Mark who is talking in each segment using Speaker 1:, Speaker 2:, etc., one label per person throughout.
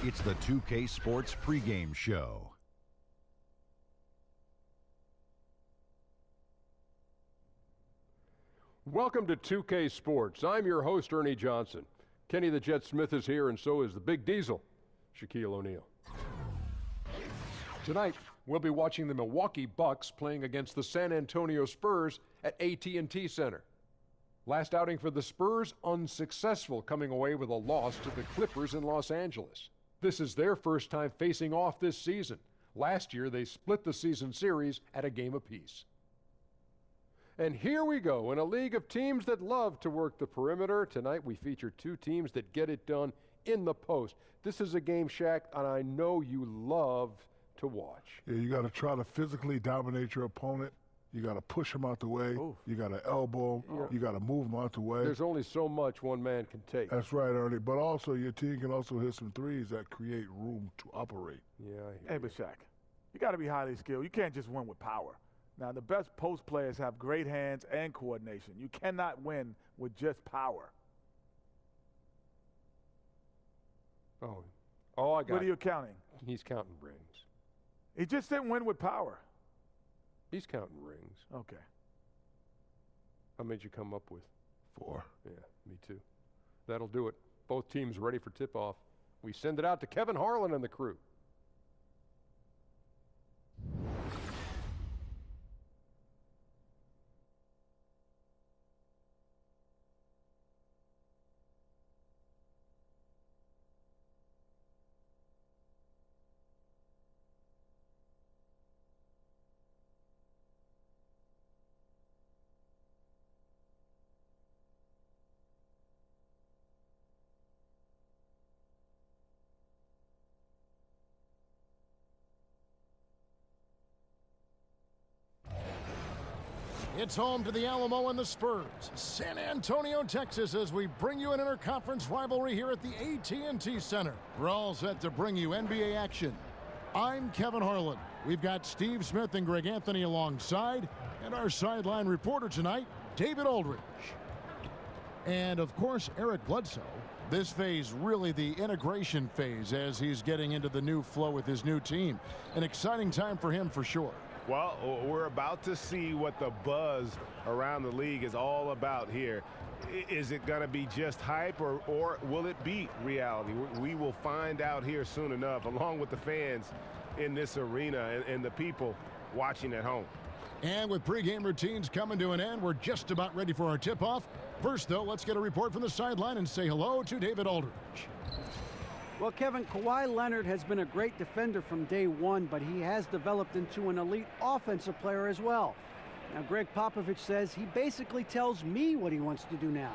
Speaker 1: It's the 2K Sports pregame show.
Speaker 2: Welcome to 2K Sports. I'm your host, Ernie Johnson. Kenny the Jet Smith is here, and so is the Big Diesel, Shaquille O'Neal. Tonight, we'll be watching the Milwaukee Bucks playing against the San Antonio Spurs at AT&TCenter. Last outing for the Spurs, unsuccessful, coming away with a loss to the Clippers in Los Angeles. This is their first time facing off this season. Last year, they split the season series at a game apiece. And here we go, in a league of teams that love to work the perimeter. Tonight, we feature two teams that get it done in the post. This is a game, Shaq, and I know you love to watch.
Speaker 3: Yeah, you got to try to physically dominate your opponent. You got to push him out the way. Oof. You got to elbow him. Yeah. You got to move him out the way.
Speaker 2: There's only so much one man can take.
Speaker 3: That's right, Ernie. But also, your team can also hit some threes that create room to operate.
Speaker 2: Yeah, I hear
Speaker 4: Hey, but Shaq, you got to be highly skilled. You can't just win with power. Now, the best post players have great hands and coordination. You cannot win with just power.
Speaker 2: Oh, I got
Speaker 4: What are you counting?
Speaker 2: He's counting rings.
Speaker 4: He just didn't win with power.
Speaker 2: He's counting rings.
Speaker 4: Okay.
Speaker 2: How many did you come up with?
Speaker 3: 4.
Speaker 2: Yeah, me too. That'll do it. Both teams ready for tip-off. We send it out to Kevin Harlan and the crew.
Speaker 5: It's home to the Alamo and the Spurs, San Antonio, Texas, as we bring you an interconference rivalry here at the AT&TCenter. We're all set to bring you NBA action. I'm Kevin Harlan. We've got Steve Smith and Greg Anthony alongside, and our sideline reporter tonight, David Aldridge. And, of course, Eric Bledsoe. This phase, really the integration phase, as he's getting into the new flow with his new team. An exciting time for him, for sure.
Speaker 6: Well, we're about to see what the buzz around the league is all about here. Is it going to be just hype, or will it be reality? We will find out here soon enough, along with the fans in this arena and the people watching at home.
Speaker 5: And with pregame routines coming to an end, we're just about ready for our tip-off. First, though, let's get a report from the sideline and say hello to David Aldridge.
Speaker 7: Well, Kevin, Kawhi Leonard has been a great defender from day one, but he has developed into an elite offensive player as well. Now, Greg Popovich says he basically tells me what he wants to do now.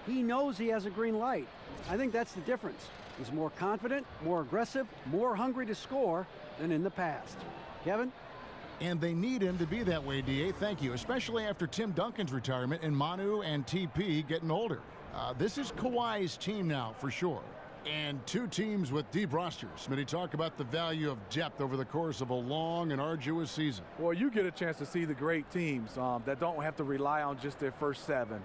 Speaker 7: He knows he has a green light. I think that's the difference. He's more confident, more aggressive, more hungry to score than in the past. Kevin?
Speaker 5: And they need him to be that way, D.A. Thank you, especially after Tim Duncan's retirement and Manu and TP getting older. This is Kawhi's team now, for sure. And two teams with deep rosters. Smitty, talk about the value of depth over the course of a long and arduous season.
Speaker 4: Well, you get a chance to see the great teams that don't have to rely on just their first 7,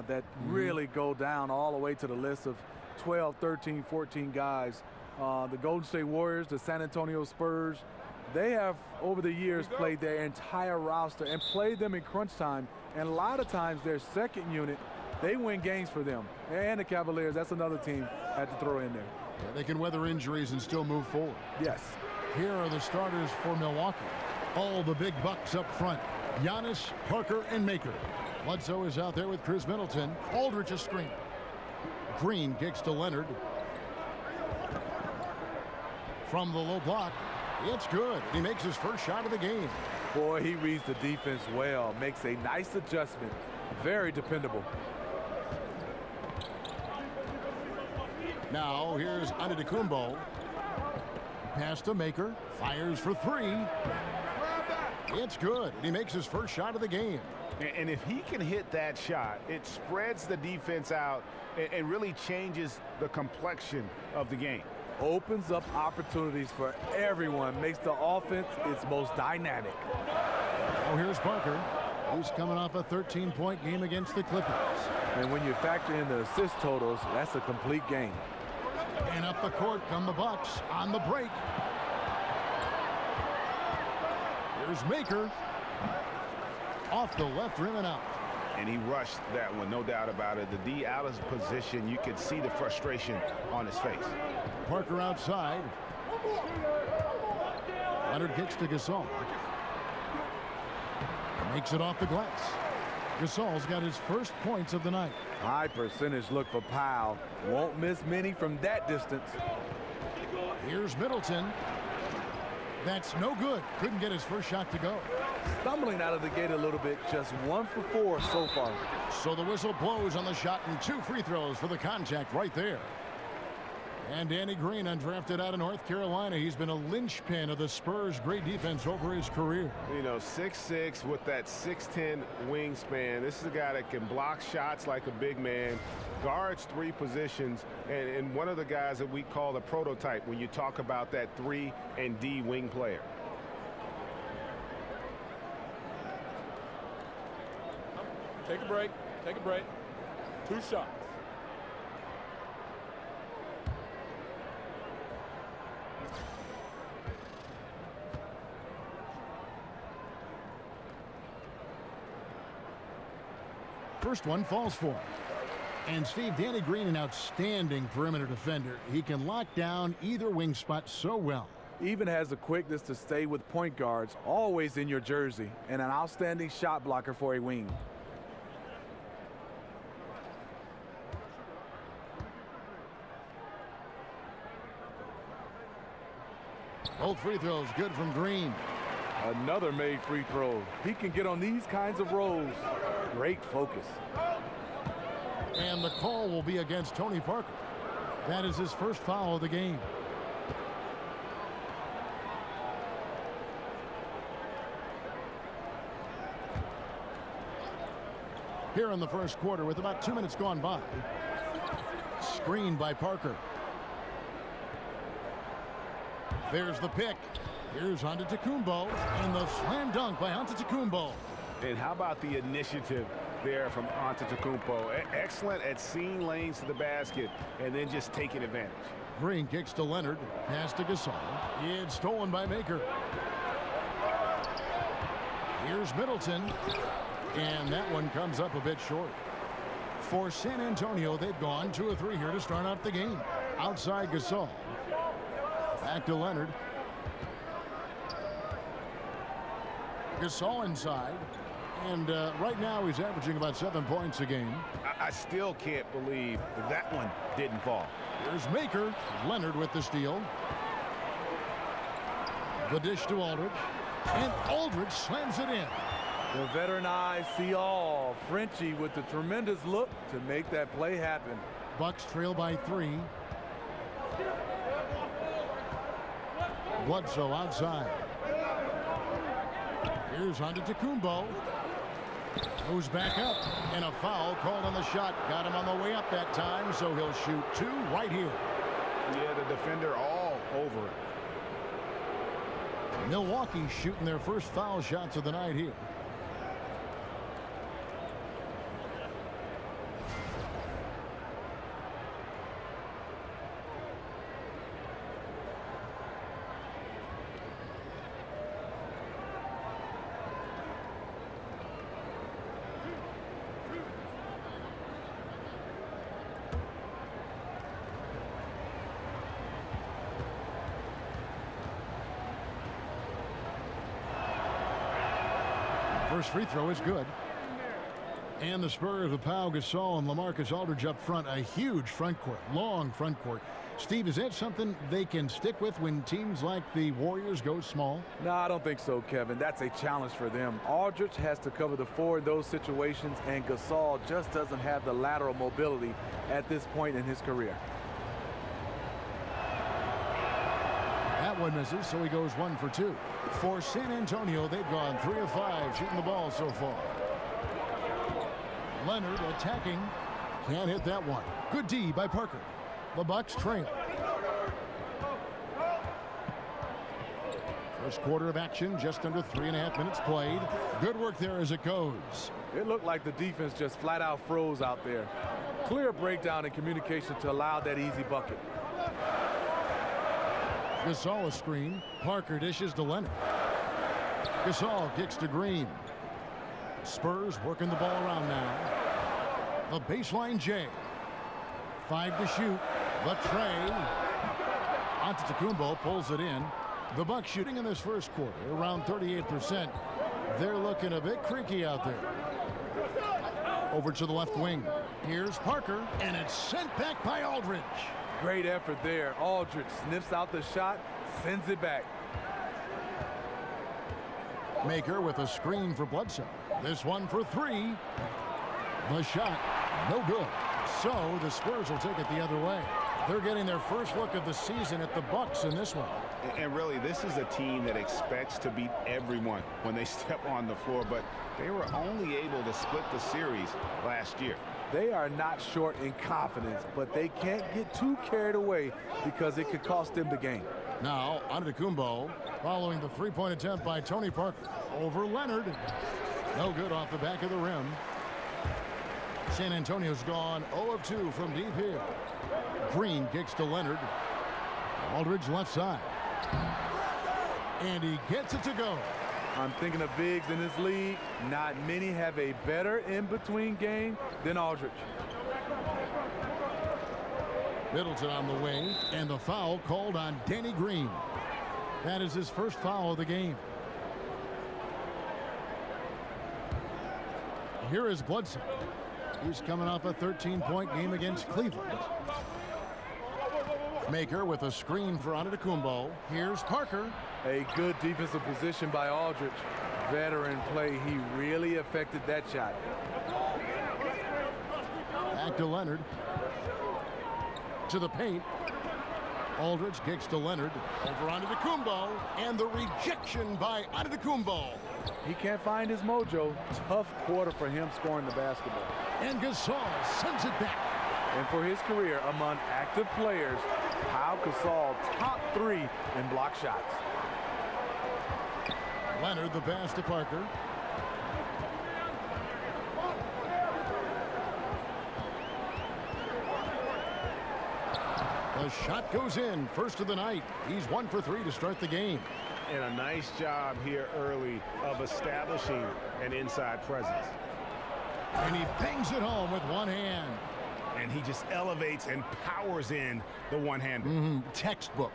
Speaker 4: that really go down all the way to the list of 12, 13, 14 guys. The Golden State Warriors, the San Antonio Spurs, they have, over the years, played their entire roster and played them in crunch time. And a lot of times, their second unit, they win games for them. And the Cavaliers, that's another team had to throw in there.
Speaker 5: Yeah, they can weather injuries and still move forward.
Speaker 4: Yes.
Speaker 5: Here are the starters for Milwaukee. All the big bucks up front. Giannis, Parker, and Maker. Bledsoe is out there with Chris Middleton. Aldridge a screen. Green kicks to Leonard. From the low block, it's good. He makes his first shot of the game.
Speaker 4: Boy, he reads the defense well. Makes a nice adjustment. Very dependable.
Speaker 5: Now, here's Antetokounmpo. Pass to Maker. Fires for 3. It's good. He makes his first shot of the game.
Speaker 6: And if he can hit that shot, it spreads the defense out and really changes the complexion of the game.
Speaker 4: Opens up opportunities for everyone. Makes the offense its most dynamic.
Speaker 5: Oh, here's Parker, who's coming off a 13-point game against the Clippers.
Speaker 4: And when you factor in the assist totals, that's a complete game.
Speaker 5: And up the court come the Bucks on the break. Here's Maker. Off the left rim and out.
Speaker 6: And he rushed that one, no doubt about it. The D out of position, you could see the frustration on his face.
Speaker 5: Parker outside. Leonard kicks to Gasol. Makes it off the glass. Gasol's got his first points of the night.
Speaker 4: High percentage look for Powell. Won't miss many from that distance.
Speaker 5: Here's Middleton. That's no good. Couldn't get his first shot to go.
Speaker 4: Stumbling out of the gate a little bit. Just 1 for 4 so far.
Speaker 5: So the whistle blows on the shot and 2 free throws for the contact right there. And Danny Green, undrafted out of North Carolina. He's been a linchpin of the Spurs' great defense over his career.
Speaker 6: You know, 6'6" with that 6'10" wingspan. This is a guy that can block shots like a big man, guards 3 positions, and one of the guys that we call the prototype when you talk about that 3 and D wing player.
Speaker 8: Take a break. Take a break. 2 shots.
Speaker 5: First one falls for him. And Steve, Danny Green, an outstanding perimeter defender. He can lock down either wing spot so well.
Speaker 4: Even has the quickness to stay with point guards, always in your jersey, and an outstanding shot blocker for a wing.
Speaker 5: Both free throws good from Green.
Speaker 4: Another made free throw. He can get on these kinds of rolls. Great focus.
Speaker 5: And the call will be against Tony Parker. That is his first foul of the game. Here in the first quarter with about 2 minutes gone by. Screened by Parker. There's the pick. Here's Antetokounmpo, and the slam dunk by Antetokounmpo.
Speaker 6: And how about the initiative there from Antetokounmpo? Excellent at seeing lanes to the basket and then just taking advantage.
Speaker 5: Green kicks to Leonard. Pass to Gasol. It's stolen by Maker. Here's Middleton. And that one comes up a bit short. For San Antonio, they've gone 2 of 3 here to start out the game. Outside Gasol. Back to Leonard. Gasol inside. And right now he's averaging about 7 points a game.
Speaker 6: I still can't believe that one didn't fall.
Speaker 5: Here's Maker. Leonard with the steal. The dish to Aldridge. And Aldridge slams it in.
Speaker 4: The veteran eyes see all. Frenchie with the tremendous look to make that play happen.
Speaker 5: Bucks trail by 3. Bledsoe outside. Here's Antetokounmpo. Goes back up. And a foul called on the shot. Got him on the way up that time, so he'll shoot 2 right here.
Speaker 6: Yeah, the defender all over it.
Speaker 5: Milwaukee shooting their first foul shots of the night here. First free throw is good. And the Spurs with Pau Gasol and LaMarcus Aldridge up front. A huge front court, long front court. Steve, is that something they can stick with when teams like the Warriors go small?
Speaker 4: No, I don't think so, Kevin. That's a challenge for them. Aldridge has to cover the 4 in those situations, and Gasol just doesn't have the lateral mobility at this point in his career.
Speaker 5: That one misses, so he goes 1 for 2. For San Antonio, they've gone 3 of 5 shooting the ball so far. Leonard attacking. Can't hit that one. Good D by Parker. The Bucks trail. First quarter of action, just under 3.5 minutes played. Good work there as it goes.
Speaker 4: It looked like the defense just flat out froze out there. Clear breakdown in communication to allow that easy bucket.
Speaker 5: Gasol a screen. Parker dishes to Leonard. Gasol kicks to Green. Spurs working the ball around now. The baseline J. 5 to shoot. The tray. AT&TCenter pulls it in. The Bucks shooting in this first quarter around 38%. They're looking a bit creaky out there. Over to the left wing. Here's Parker, and it's sent back by Aldridge.
Speaker 4: Great effort there. Aldridge sniffs out the shot, sends it back.
Speaker 5: Maker with a screen for Bledsoe. This one for 3. The shot, no good. So the Spurs will take it the other way. They're getting their first look of the season at the Bucks in this one.
Speaker 6: And really, this is a team that expects to beat everyone when they step on the floor, but they were only able to split the series last year.
Speaker 4: They are not short in confidence, but they can't get too carried away because it could cost them the game.
Speaker 5: Now, AT&TCenter following the three-point attempt by Tony Parker. Over Leonard. No good off the back of the rim. San Antonio's gone 0 of 2 from deep here. Green kicks to Leonard. Aldridge left side. And he gets it to go.
Speaker 4: I'm thinking of bigs in this league. Not many have a better in-between game than Aldridge.
Speaker 5: Middleton on the wing, and the foul called on Danny Green. That is his first foul of the game. Here is Bledsoe. He's coming off a 13-point game against Cleveland. Maker with a screen for AT&TCenter. Here's Parker.
Speaker 4: A good defensive position by Aldridge. Veteran play. He really affected that shot.
Speaker 5: Back to Leonard. To the paint. Aldridge kicks to Leonard. Over AT&TCenter. And the rejection by AT&TCenter.
Speaker 4: He can't find his mojo. Tough quarter for him scoring the basketball.
Speaker 5: And Gasol sends it back.
Speaker 4: And for his career among active players, Pau Gasol top 3 in block shots.
Speaker 5: Leonard the pass to Parker. The shot goes in. First of the night. He's 1 for 3 to start the game.
Speaker 6: And a nice job here early of establishing an inside presence.
Speaker 5: And he bangs it home with one hand.
Speaker 6: And he just elevates and powers in the one-hander.
Speaker 5: Textbook.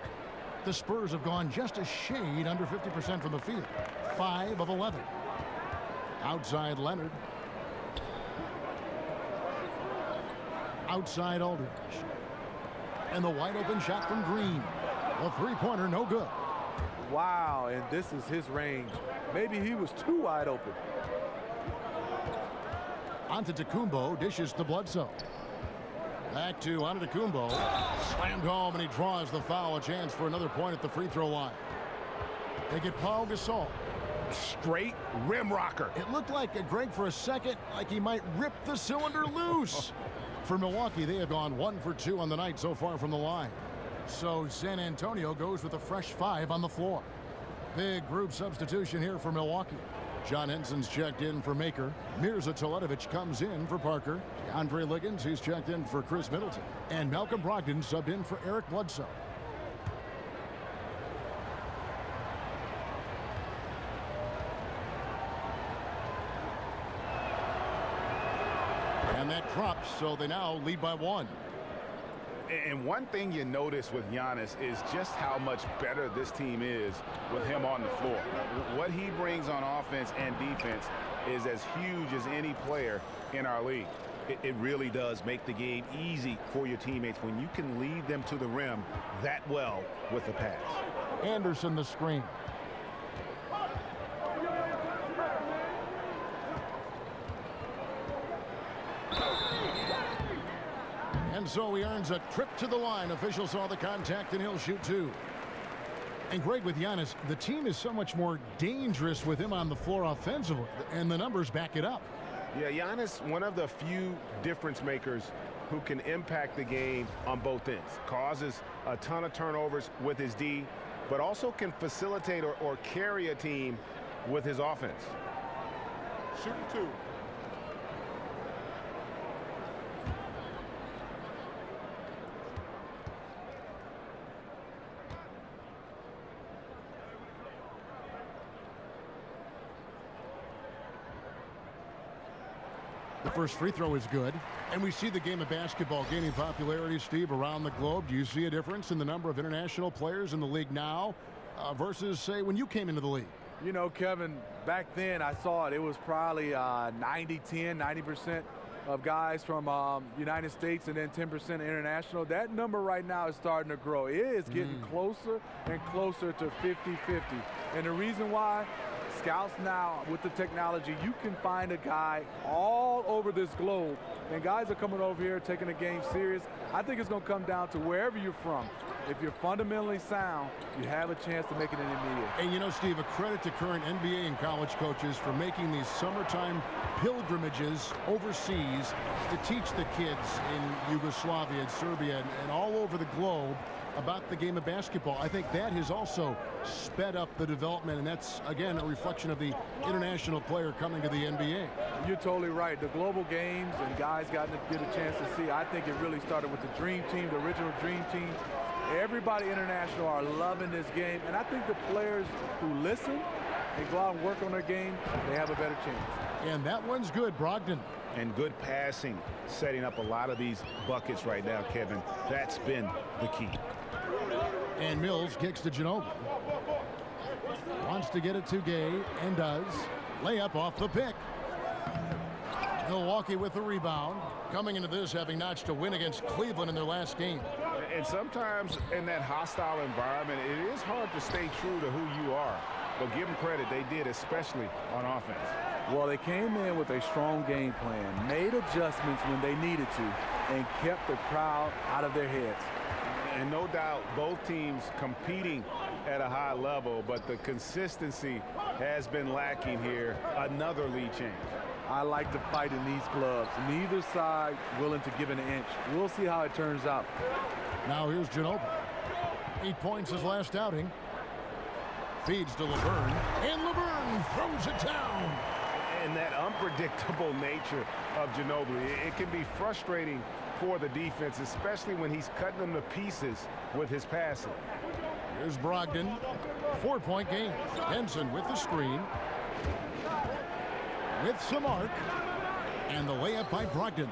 Speaker 5: The Spurs have gone just a shade under 50% from the field. 5 of 11. Outside Leonard. Outside Aldridge. And the wide open shot from Green. A three-pointer, no good.
Speaker 4: Wow, and this is his range. Maybe he was too wide open.
Speaker 5: AT&TCenter dishes to Bledsoe. Back to AT&TCenter. Slammed home, and he draws the foul. A chance for another point at the free throw line. They get Pau Gasol.
Speaker 6: Straight rim rocker.
Speaker 5: It looked like, Greg, for a second, like he might rip the cylinder loose. For Milwaukee, they have gone 1 for 2 on the night so far from the line. So San Antonio goes with a fresh 5 on the floor. Big group substitution here for Milwaukee. John Henson's checked in for Maker. Mirza Teletovic comes in for Parker. Andre Liggins, he's checked in for Chris Middleton. And Malcolm Brogdon subbed in for Eric Bledsoe. And that drops, so they now lead by 1.
Speaker 6: And one thing you notice with Giannis is just how much better this team is with him on the floor. What he brings on offense and defense is as huge as any player in our league. It really does make the game easy for your teammates when you can lead them to the rim that well with the pass.
Speaker 5: Anderson the screen. And so he earns a trip to the line. Official saw the contact, and he'll shoot 2. And Greg, with Giannis, the team is so much more dangerous with him on the floor offensively, and the numbers back it up.
Speaker 6: Yeah, Giannis, one of the few difference makers who can impact the game on both ends. Causes a ton of turnovers with his D, but also can facilitate or carry a team with his offense.
Speaker 8: Shooting 2.
Speaker 5: The first free throw is good. And we see the game of basketball gaining popularity, Steve, around the globe. Do you see a difference in the number of international players in the league now versus, say, when you came into the league?
Speaker 4: You know, Kevin, back then I saw it. It was probably 90-10, 90% of guys from United States and then 10% international. That number right now is starting to grow. It is getting closer and closer to 50-50. And the reason why, scouts now, with the technology, you can find a guy all over this globe, and guys are coming over here taking the game serious. I think it's going to come down to wherever you're from. If you're fundamentally sound, you have a chance to make it in the NBA.
Speaker 5: And you know, Steve, a credit to current NBA and college coaches for making these summertime pilgrimages overseas to teach the kids in Yugoslavia and Serbia and all over the globe about the game of basketball. I think that has also sped up the development, and that's, again, a reflection of the international player coming to the NBA.
Speaker 4: You're totally right. The global games and guys got to get a chance to see. I think it really started with the Dream Team, the original Dream Team. Everybody international are loving this game, and I think the players who listen and go out and work on their game, they have a better chance.
Speaker 5: And that one's good, Brogdon.
Speaker 6: And good passing, setting up a lot of these buckets right now, Kevin. That's been the key.
Speaker 5: And Mills kicks to Ginobili. Wants to get it to Gay, and does. Layup off the pick. Milwaukee with the rebound. Coming into this, having notched a win against Cleveland in their last game.
Speaker 6: And sometimes in that hostile environment, it is hard to stay true to who you are. But give them credit, they did, especially on offense.
Speaker 4: Well, they came in with a strong game plan, made adjustments when they needed to, and kept the crowd out of their heads.
Speaker 6: And no doubt both teams competing at a high level, but the consistency has been lacking here. Another lead change.
Speaker 4: I like to fight in these clubs. Neither side willing to give an inch. We'll see how it turns out.
Speaker 5: Now here's Ginobili. 8 points his last outing. Feeds to Laverne, and Laverne throws it down.
Speaker 6: And that unpredictable nature of Ginobili, it can be frustrating for the defense, especially when he's cutting them to pieces with his passing.
Speaker 5: Here's Brogdon. 4-point game. Henson with the screen. With some arc. And the layup by Brogdon.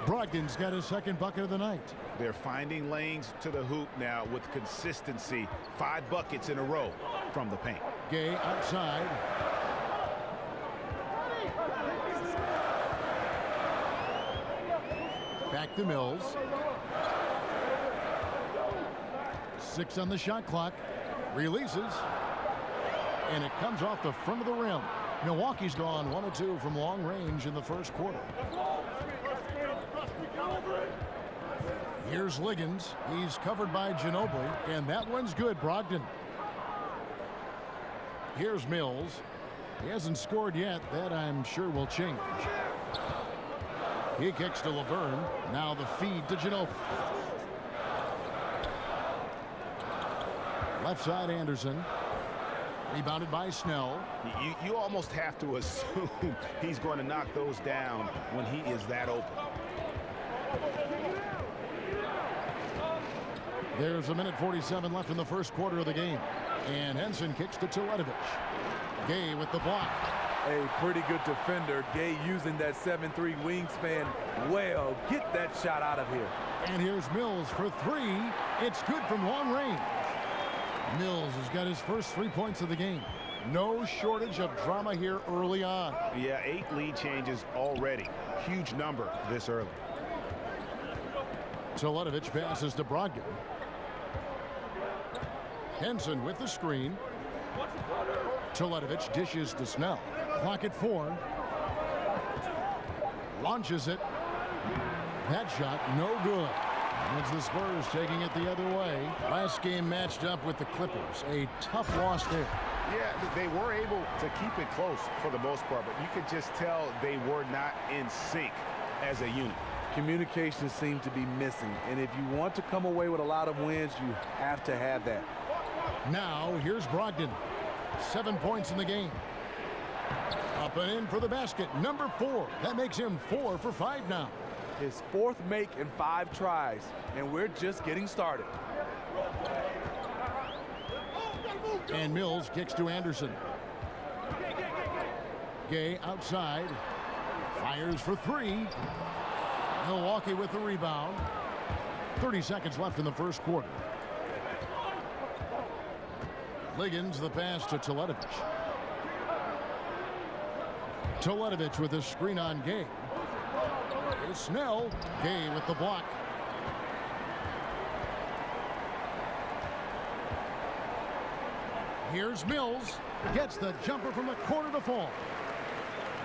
Speaker 5: Brogdon's got his second bucket of the night.
Speaker 6: They're finding lanes to the hoop now with consistency. 5 buckets in a row from the paint.
Speaker 5: Gay outside. Back to Mills. 6 on the shot clock. Releases. And it comes off the front of the rim. Milwaukee's gone 1 of 2 from long range in the first quarter. Here's Liggins. He's covered by Ginobili, and that one's good. Brogdon. Here's Mills. He hasn't scored yet. That, I'm sure, will change. He kicks to Laverne. Now the feed to Ginobili. Left side, Anderson. Rebounded by Snell.
Speaker 6: You almost have to assume he's going to knock those down when he is that open.
Speaker 5: There's a minute 47 left in the first quarter of the game. And Henson kicks to Teletovic. Gay with the block.
Speaker 4: A pretty good defender. Gay using that 7'3" wingspan well. Get that shot out of here.
Speaker 5: And here's Mills for 3. It's good from long range. Mills has got his first 3 points of the game. No shortage of drama here early on.
Speaker 6: Yeah, 8 lead changes already. Huge number this early.
Speaker 5: Teletovic passes to Brogdon. Henson with the screen. Teletovic dishes to Snell. Clock at 4. Launches it. That shot no good. It's the Spurs taking it the other way. Last game matched up with the Clippers. A tough loss there.
Speaker 6: Yeah, they were able to keep it close for the most part, but you could just tell they were not in sync as a unit.
Speaker 4: Communication seemed to be missing, and if you want to come away with a lot of wins, you have to have that.
Speaker 5: Now, here's Brogdon. 7 points in the game. Up and in for the basket. Number 4. That makes him 4 for 5 now.
Speaker 4: His 4th make in 5 tries, and we're just getting started.
Speaker 5: And Mills kicks to Anderson. Gay outside. Fires for three. Milwaukee with the rebound. 30 seconds left in the first quarter. Liggins the pass to Teletovic. Teletovic with a screen on Gay. Here's Snell. Gay with the block. Here's Mills. Gets the jumper from the corner to fall.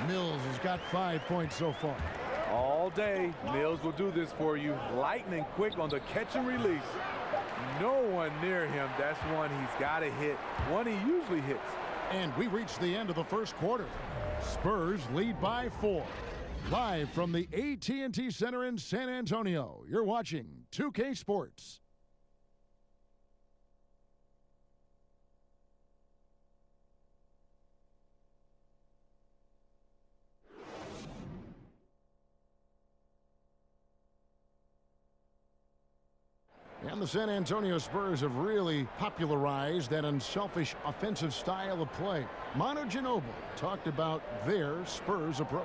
Speaker 5: Mills has got 5 points so far.
Speaker 4: All day, Mills will do this for you. Lightning quick on the catch and release. No one near him. That's one he's got to hit. One he usually hits.
Speaker 5: And we reach the end of the first quarter. Spurs lead by 4. Live from the AT&T Center in San Antonio, you're watching 2K Sports. And the San Antonio Spurs have really popularized that unselfish offensive style of play. Manu Ginobili talked about their Spurs approach.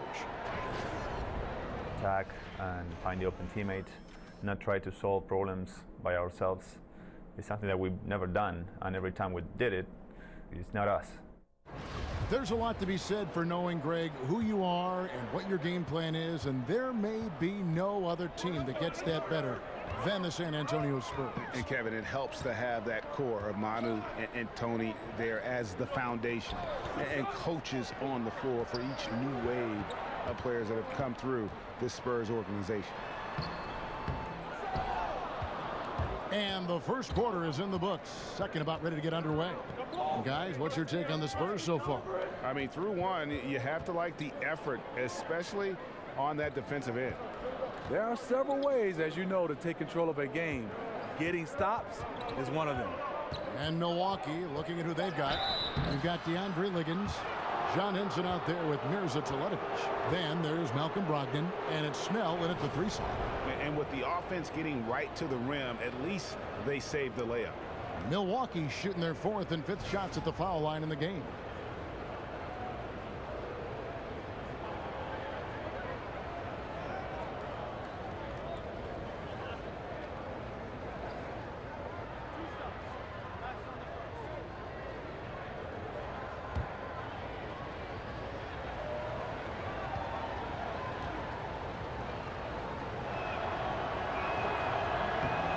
Speaker 9: Attack and find the open teammate, not try to solve problems by ourselves. It's something that we've never done, and every time we did it, it's not us.
Speaker 5: There's a lot to be said for knowing, Greg, who you are and what your game plan is, and there may be no other team that gets that better than the San Antonio Spurs.
Speaker 6: And Kevin, it helps to have that core of Manu and Tony there as the foundation and coaches on the floor for each new wave of players that have come through this Spurs organization.
Speaker 5: And the first quarter is in the books. Second about ready to get underway. And guys, what's your take on the Spurs so far?
Speaker 6: I mean, through one, you have to like the effort, especially on that defensive end.
Speaker 4: There are several ways, as you know, to take control of a game. Getting stops is one of them.
Speaker 5: And Milwaukee, looking at who they've got. They've got DeAndre Liggins, John Henson out there with Mirza Teletovic. Then there's Malcolm Brogdon, and it's Snell in at the 3 slot.
Speaker 6: And with the offense getting right to the rim, at least they saved the layup.
Speaker 5: Milwaukee shooting their 4th and 5th shots at the foul line in the game.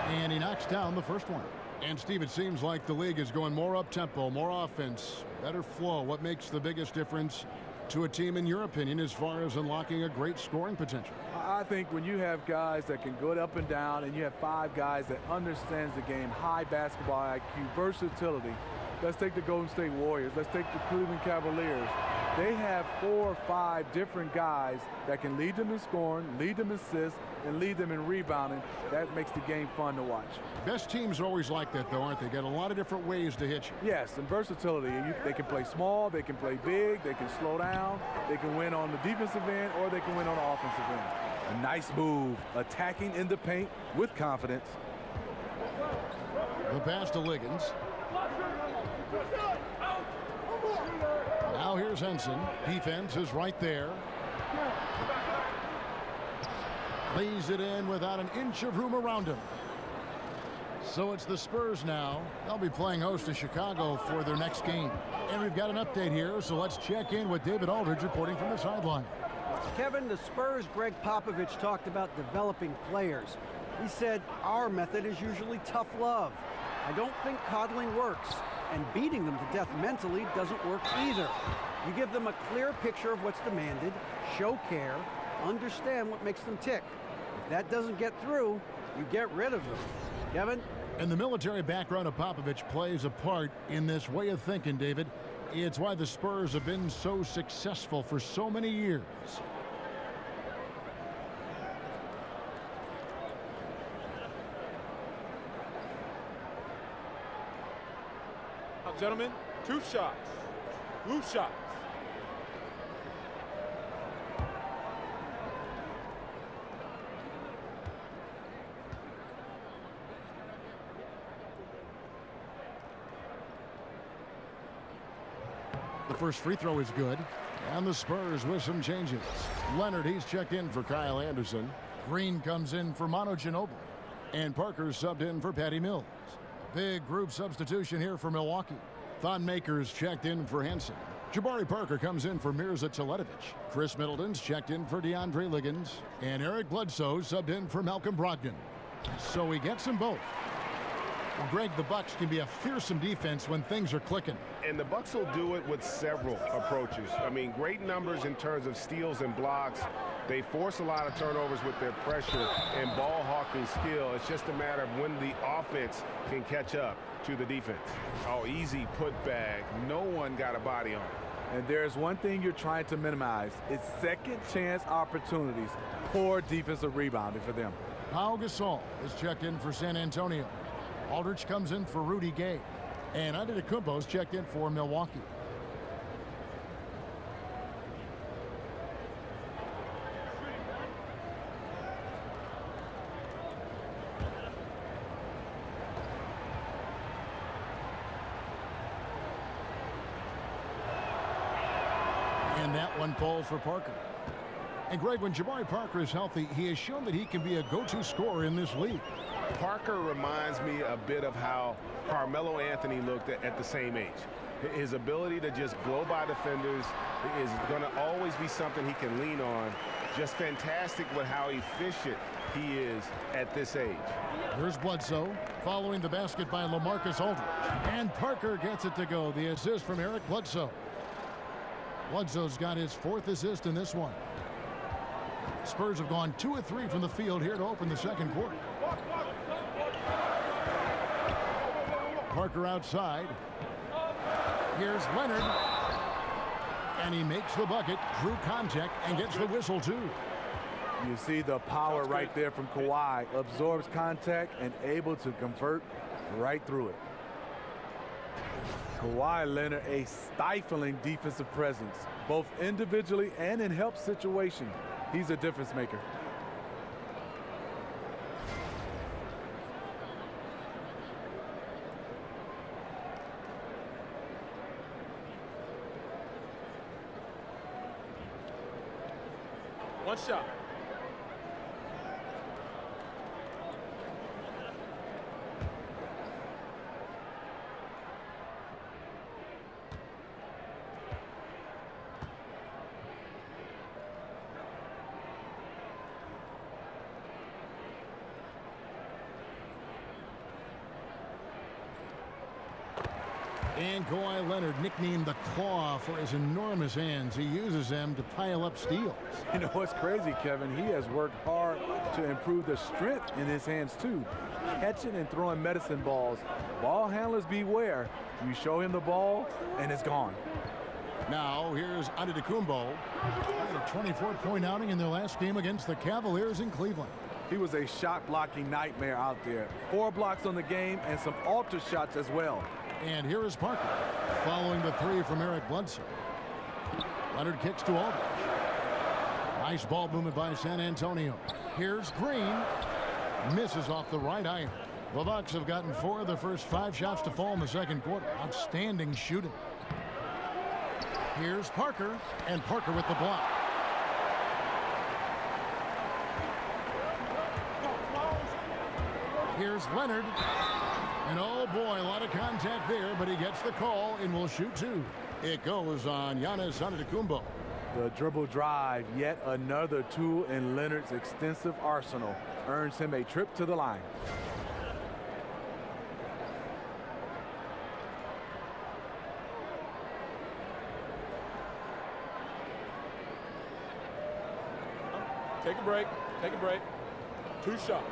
Speaker 5: And he knocks down the first one. And Steve, it seems like the league is going more up-tempo, more offense, better flow. What makes the biggest difference to a team, in your opinion, as far as unlocking a great scoring potential?
Speaker 4: I think when you have guys that can go up and down, and you have 5 guys that understands the game, high basketball IQ, versatility. Let's take the Golden State Warriors. Let's take the Cleveland Cavaliers. They have 4 or 5 different guys that can lead them in scoring, lead them in assists, and lead them in rebounding. That makes the game fun to watch.
Speaker 5: Best teams are always like that, though, aren't they? Got a lot of different ways to hit you.
Speaker 4: Yes, and versatility. They can play small, they can play big, they can slow down, they can win on the defensive end, or they can win on the offensive end. A nice move, attacking in the paint with confidence.
Speaker 5: The pass to Liggins. Now here's Henson. Defense is right there. Lays it in without an inch of room around him. So it's the Spurs now. They'll be playing host to Chicago for their next game. And we've got an update here, so let's check in with David Aldridge reporting from the sideline.
Speaker 7: Kevin, the Spurs' Greg Popovich talked about developing players. He said, our method is usually tough love. I don't think coddling works, and beating them to death mentally doesn't work either. You give them a clear picture of what's demanded, show care, understand what makes them tick. If that doesn't get through, you get rid of them. Kevin?
Speaker 5: And the military background of Popovich plays a part in this way of thinking, David. It's why the Spurs have been so successful for so many years.
Speaker 8: Gentlemen, 2 shots. Loose shots.
Speaker 5: The first free throw is good. And the Spurs with some changes. Leonard, he's checked in for Kyle Anderson. Green comes in for Manu Ginobili. And Parker subbed in for Patty Mills. Big group substitution here for Milwaukee. Thon Maker's checked in for Hansen. Jabari Parker comes in for Mirza Teletovic. Chris Middleton's checked in for DeAndre Liggins. And Eric Bledsoe subbed in for Malcolm Brogdon. So he gets them both. Well, Greg, the Bucks can be a fearsome defense when things are clicking.
Speaker 6: And the Bucks will do it with several approaches. I mean, great numbers in terms of steals and blocks. They force a lot of turnovers with their pressure and ball hawking skill. It's just a matter of when the offense can catch up to the defense. Oh, easy putback. No one got a body on it.
Speaker 4: And there's one thing you're trying to minimize. It's second chance opportunities. Poor defensive rebounding for them.
Speaker 5: Pau Gasol is checked in for San Antonio. Aldridge comes in for Rudy Gay. And Antetokounmpo's checked in for Milwaukee. And that one falls for Parker. And Greg, when Jabari Parker is healthy, he has shown that he can be a go-to scorer in this league.
Speaker 6: Parker reminds me a bit of how Carmelo Anthony looked at the same age. His ability to just blow by defenders is going to always be something he can lean on. Just fantastic with how efficient he is at this age.
Speaker 5: Here's Bledsoe following the basket by LaMarcus Aldridge. And Parker gets it to go. The assist from Eric Bledsoe. Bledsoe's got his 4th assist in this one. Spurs have gone 2 of 3 from the field here to open the second quarter. Parker outside. Here's Leonard. And he makes the bucket, drew contact, and gets the whistle too.
Speaker 4: You see the power right there from Kawhi. Absorbs contact and able to convert right through it. Kawhi Leonard, a stifling defensive presence, both individually and in help situation. He's a difference maker.
Speaker 8: One shot.
Speaker 5: And Kawhi Leonard, nicknamed the Claw for his enormous hands. He uses them to pile up steals.
Speaker 4: You know what's crazy, Kevin? He has worked hard to improve the strength in his hands, too. Catching and throwing medicine balls. Ball handlers beware. You show him the ball, and it's gone.
Speaker 5: Now, here's Antetokounmpo. A 24-point outing in their last game against the Cavaliers in Cleveland.
Speaker 4: He was a shot-blocking nightmare out there. 4 blocks on the game and some altar shots as well.
Speaker 5: And here is Parker, following the 3 from Eric Bledsoe. Leonard kicks to Aldridge. Nice ball movement by San Antonio. Here's Green. Misses off the right iron. The Bucks have gotten 4 of the first 5 shots to fall in the second quarter. Outstanding shooting. Here's Parker, and Parker with the block. Here's Leonard. And oh boy, a lot of contact there, but he gets the call and will shoot 2. It goes on Giannis Antetokounmpo.
Speaker 4: The dribble drive, yet another tool in Leonard's extensive arsenal, earns him a trip to the line.
Speaker 8: Take a break. Take a break. 2 shots.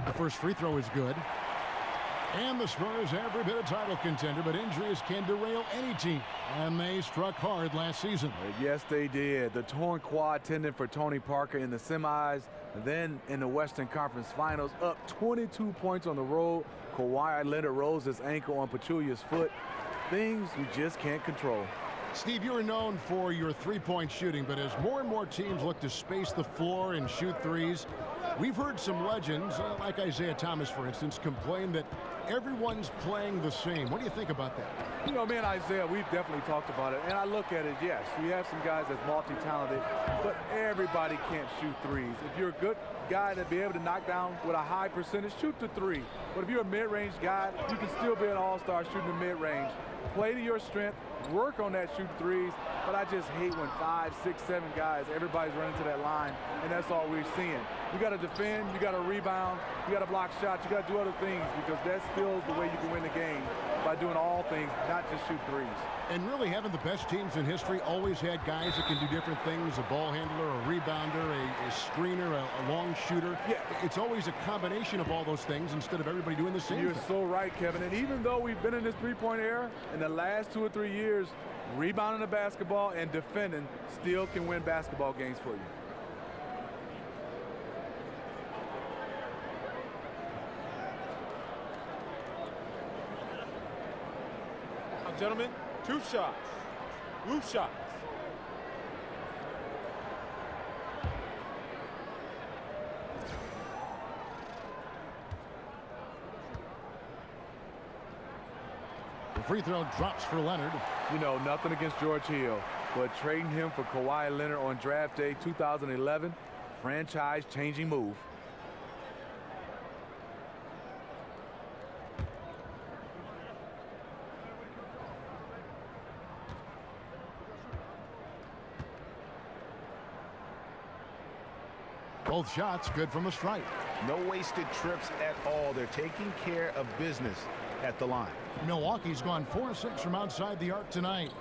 Speaker 5: The first free throw is good. And the Spurs every bit a title contender, but injuries can derail any team. And they struck hard last season.
Speaker 4: Yes, they did. The torn quad tendon for Tony Parker in the semis, then in the Western Conference Finals, up 22 points on the road. Kawhi Leonard rolls his ankle on Pachulia's foot. Things you just can't control.
Speaker 5: Steve, you are known for your three-point shooting, but as more and more teams look to space the floor and shoot threes, we've heard some legends, like Isaiah Thomas, for instance, complain that everyone's playing the same. What do you think about that?
Speaker 4: You know, me and Isaiah, we've definitely talked about it, and I look at it, yes, we have some guys that's multi-talented, but everybody can't shoot threes. If you're a good guy that be able to knock down with a high percentage, shoot the three. But if you're a mid-range guy, you can still be an all-star shooting the mid-range. Play to your strength, work on that shoot threes, but I just hate when 5, 6, 7 guys, everybody's running to that line, and that's all we're seeing. You got to defend, you got to rebound, you got to block shots, you got to do other things, because that's still the way you can win the game, by doing all things, not just shoot threes.
Speaker 5: And really, having the best teams in history always had guys that can do different things, a ball handler, a rebounder, a screener, a long shooter. Yeah. It's always a combination of all those things instead of everybody doing the same
Speaker 4: You're
Speaker 5: thing.
Speaker 4: so right, Kevin. And even though we've been in this three-point era, in the last 2 or 3 years, rebounding the basketball and defending still can win basketball games for you.
Speaker 8: Gentlemen, 2 shots. Loose shots.
Speaker 5: The free throw drops for Leonard.
Speaker 4: You know, nothing against George Hill, but trading him for Kawhi Leonard on draft day 2011, franchise-changing move.
Speaker 5: Both shots good from the stripe.
Speaker 6: No wasted trips at all. They're taking care of business at the line.
Speaker 5: Milwaukee's gone 4-6 from outside the arc tonight.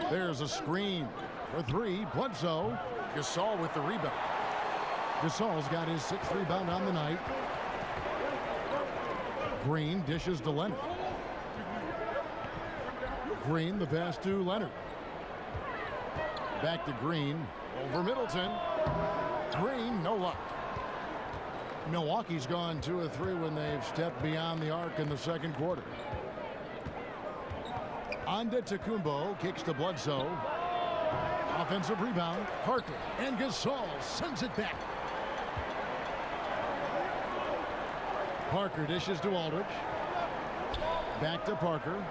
Speaker 5: There's a screen for 3. Bledsoe. Gasol with the rebound. Gasol's got his 6th rebound on the night. Green dishes to Leonard. Green, the pass to Leonard. Back to Green. Over Middleton. Green, no luck. Milwaukee's gone 2 of 3 when they've stepped beyond the arc in the second quarter. Antetokounmpo kicks to Bledsoe. Offensive rebound. Parker and Gasol sends it back. Parker dishes to Aldridge. Back to Parker.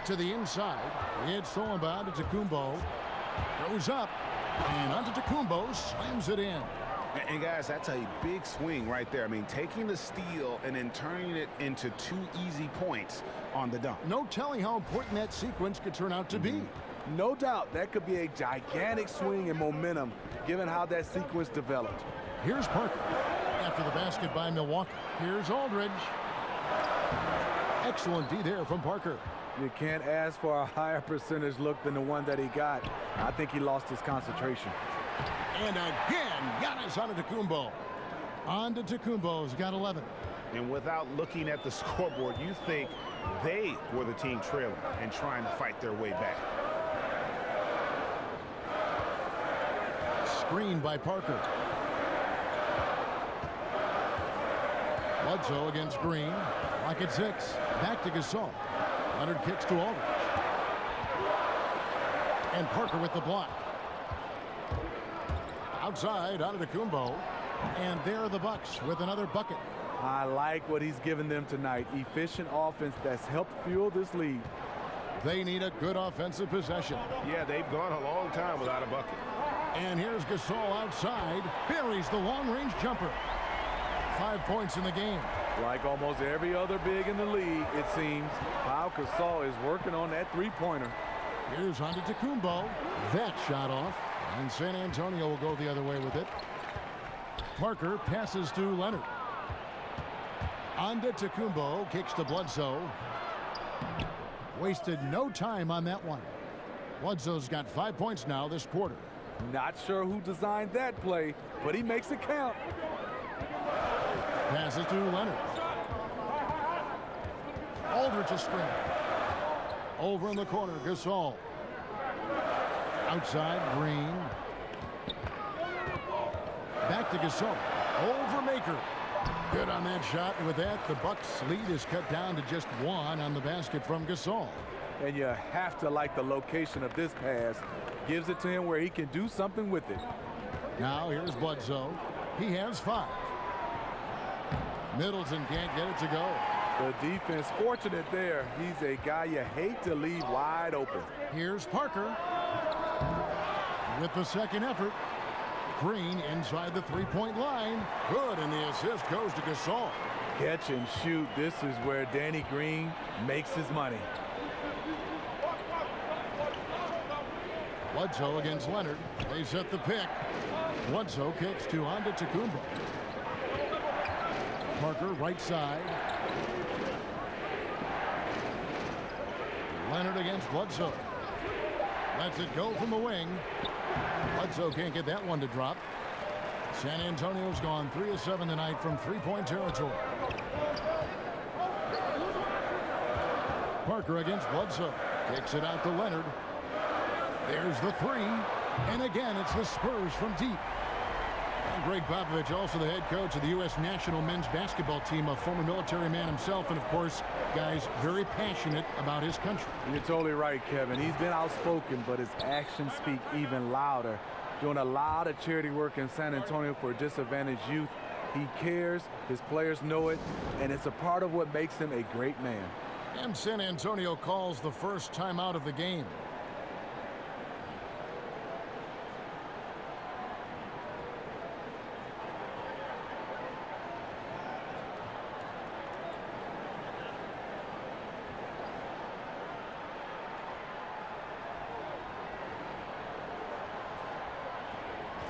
Speaker 5: To the inside. It's stolen by Antetokounmpo. Goes up. And Antetokounmpo slams it in.
Speaker 6: And guys, that's a big swing right there. I mean, taking the steal and then turning it into 2 easy points on the dunk.
Speaker 5: No telling how important that sequence could turn out to be.
Speaker 4: No doubt that could be a gigantic swing in momentum given how that sequence developed.
Speaker 5: Here's Parker after the basket by Milwaukee. Here's Aldridge. Excellent D there from Parker.
Speaker 4: You can't ask for a higher percentage look than the one that he got. I think he lost his concentration.
Speaker 5: And again, Giannis Antetokounmpo. Antetokounmpo's got 11.
Speaker 6: And without looking at the scoreboard, you think they were the team trailing and trying to fight their way back.
Speaker 5: Screen by Parker. Bledsoe against Green. Like at 6. Back to Gasol. Leonard kicks to Aldridge. And Parker with the block. Outside, Antetokounmpo. And there are the Bucks with another bucket.
Speaker 4: I like what he's given them tonight. Efficient offense that's helped fuel this lead.
Speaker 5: They need a good offensive possession.
Speaker 6: Yeah, they've gone a long time without a bucket.
Speaker 5: And here's Gasol outside. Buries the long-range jumper. 5 points in the game.
Speaker 4: Like almost every other big in the league, it seems, Pau Gasol is working on that three-pointer.
Speaker 5: Here's Antetokounmpo. That shot off. And San Antonio will go the other way with it. Parker passes to Leonard. Antetokounmpo kicks to Bledsoe. Wasted no time on that one. Bledsoe's got 5 points now this quarter.
Speaker 4: Not sure who designed that play, but he makes it count.
Speaker 5: Passes to Leonard. Aldridge a screen. Over in the corner, Gasol. Outside, Green. Back to Gasol. Over Maker. Good on that shot. And with that, the Bucks' lead is cut down to just 1 on the basket from Gasol.
Speaker 4: And you have to like the location of this pass. Gives it to him where he can do something with it.
Speaker 5: Now here's Bledsoe. He has 5. Middleton can't get it to go.
Speaker 4: The defense fortunate there. He's a guy you hate to leave wide open.
Speaker 5: Here's Parker with the second effort. Green inside the three-point line. Good, and the assist goes to Gasol.
Speaker 4: Catch and shoot. This is where Danny Green makes his money.
Speaker 5: Bledsoe against Leonard. They set the pick. Bledsoe kicks to AT&TCenter. Parker right side. Leonard against Bledsoe. Lets it go from the wing. Bledsoe can't get that one to drop. San Antonio's gone 3 of 7 tonight from three-point territory. Parker against Bledsoe. Kicks it out to Leonard. There's the 3. And again, it's the Spurs from deep. And Greg Popovich, also the head coach of the U.S. national men's basketball team, a former military man himself, and of course, guys, very passionate about his country.
Speaker 4: You're totally right, Kevin. He's been outspoken, but his actions speak even louder. Doing a lot of charity work in San Antonio for disadvantaged youth. He cares, his players know it, and it's a part of what makes him a great man.
Speaker 5: And San Antonio calls the first timeout of the game.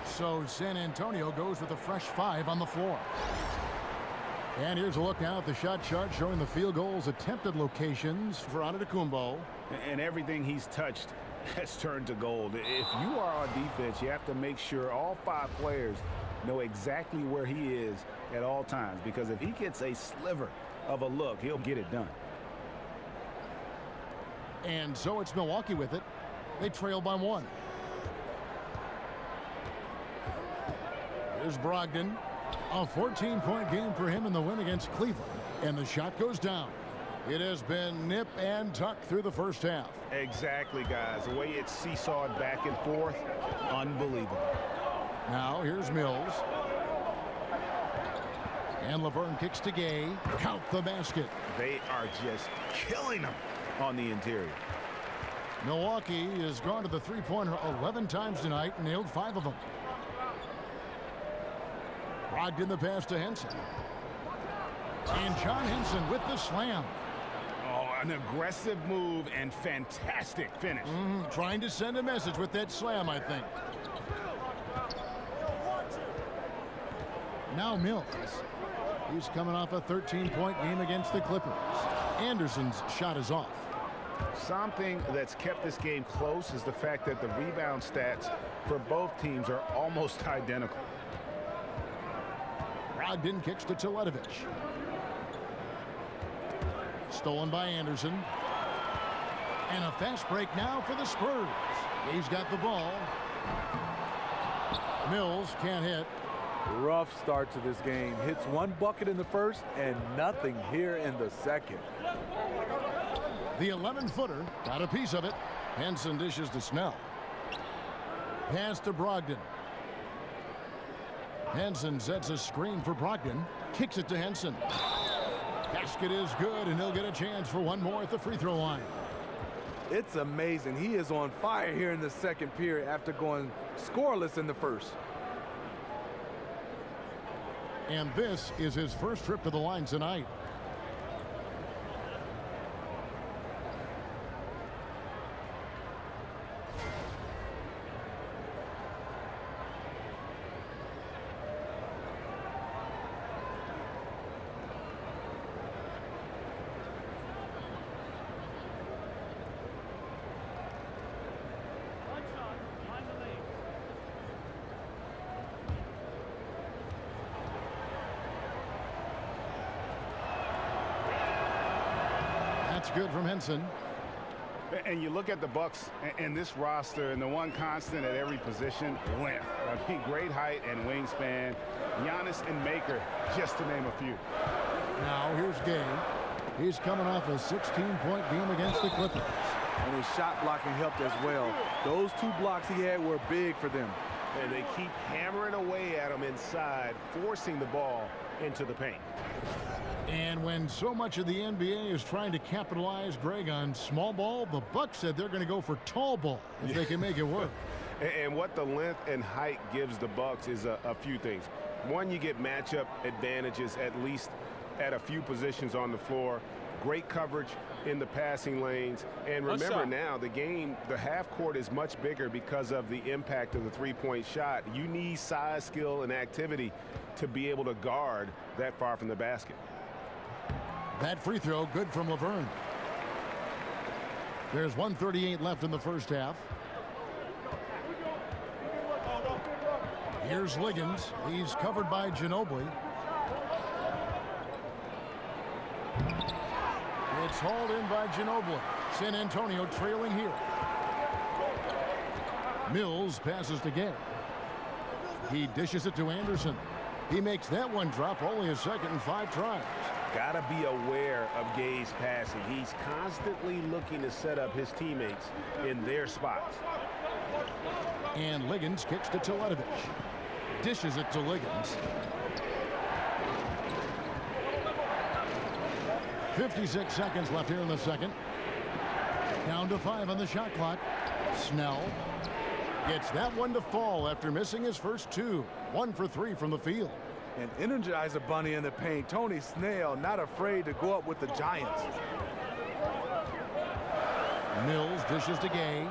Speaker 5: So San Antonio goes with a fresh 5 on the floor. And here's a look now at the shot chart showing the field goals attempted locations for AT&TCenter.
Speaker 6: And everything he's touched has turned to gold. If you are on defense, you have to make sure all 5 players know exactly where he is at all times, because if he gets a sliver of a look, he'll get it done.
Speaker 5: And so it's Milwaukee with it. They trail by 1. Here's Brogdon. A 14-point game for him in the win against Cleveland. And the shot goes down. It has been nip and tuck through the first half.
Speaker 6: Exactly, guys. The way it's seesawed back and forth, unbelievable.
Speaker 5: Now here's Mills. And Laverne kicks to Gay. Count the basket.
Speaker 6: They are just killing them on the interior.
Speaker 5: Milwaukee has gone to the three-pointer 11 times tonight and nailed 5 of them. Brogdon the pass to Henson. And John Henson with the slam.
Speaker 6: Oh, an aggressive move and fantastic finish.
Speaker 5: Trying to send a message with that slam, I think. Now Mills. He's coming off a 13-point game against the Clippers. Anderson's shot is off.
Speaker 6: Something that's kept this game close is the fact that the rebound stats for both teams are almost identical.
Speaker 5: Brogdon kicks to Teletovic. Stolen by Anderson. And a fast break now for the Spurs. He's got the ball. Mills can't hit.
Speaker 4: Rough start to this game. Hits 1 bucket in the first and nothing here in the second.
Speaker 5: The 11-footer got a piece of it. Henson dishes to Snell. Pass to Brogdon. Henson sets a screen for Brogdon. Kicks it to Henson. Basket is good, and he'll get a chance for 1 more at the free throw line.
Speaker 4: It's amazing. He is on fire here in the second period after going scoreless in the first.
Speaker 5: And this is his first trip to the line tonight. Good from Henson.
Speaker 6: And you look at the Bucks and this roster, and the one constant at every position, length. I mean, great height and wingspan. Giannis and Maker, just to name a few.
Speaker 5: Now here's Gay. He's coming off a 16-point game against the Clippers.
Speaker 4: And his shot blocking helped as well. Those 2 blocks he had were big for them.
Speaker 6: And they keep hammering away at him inside, forcing the ball into the paint.
Speaker 5: And when so much of the NBA is trying to capitalize, Greg, on small ball, the Bucks said they're going to go for tall ball if they can make it work.
Speaker 6: And what the length and height gives the Bucks is a few things. One, you get matchup advantages at least at a few positions on the floor. Great coverage in the passing lanes. And remember now, the half court is much bigger because of the impact of the three-point shot. You need size, skill, and activity to be able to guard that far from the basket.
Speaker 5: That free throw good from Laverne. There's 1:38 left in the first half. Here's Liggins. He's covered by Ginobili. It's hauled in by Ginobili. San Antonio trailing here. Mills passes to Gay. He dishes it to Anderson. He makes that one drop, only a second and 5 tries.
Speaker 6: Gotta be aware of Gay's passing. He's constantly looking to set up his teammates in their spots.
Speaker 5: And Liggins kicks to Teletovic. Dishes it to Liggins. 56 seconds left here in the second. Down to 5 on the shot clock. Snell gets that one to fall after missing his first 2. 1 for 3 from the field.
Speaker 4: An Energizer bunny in the paint. Tony Snell not afraid to go up with the Giants.
Speaker 5: Mills dishes to Gay.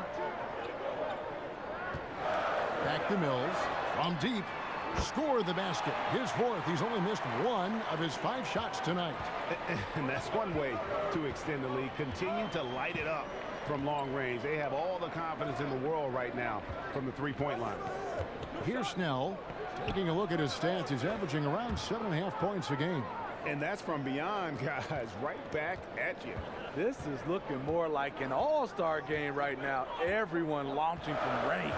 Speaker 5: Back to Mills. From deep. Score the basket. His 4th. He's only missed 1 of his 5 shots tonight.
Speaker 6: And that's one way to extend the lead. Continue to light it up from long range. They have all the confidence in the world right now from the three-point line.
Speaker 5: Here's Snell. Taking a look at his stats, he's averaging around 7.5 points a game.
Speaker 6: And that's from beyond, guys. Right back at you.
Speaker 4: This is looking more like an all-star game right now. Everyone launching from range.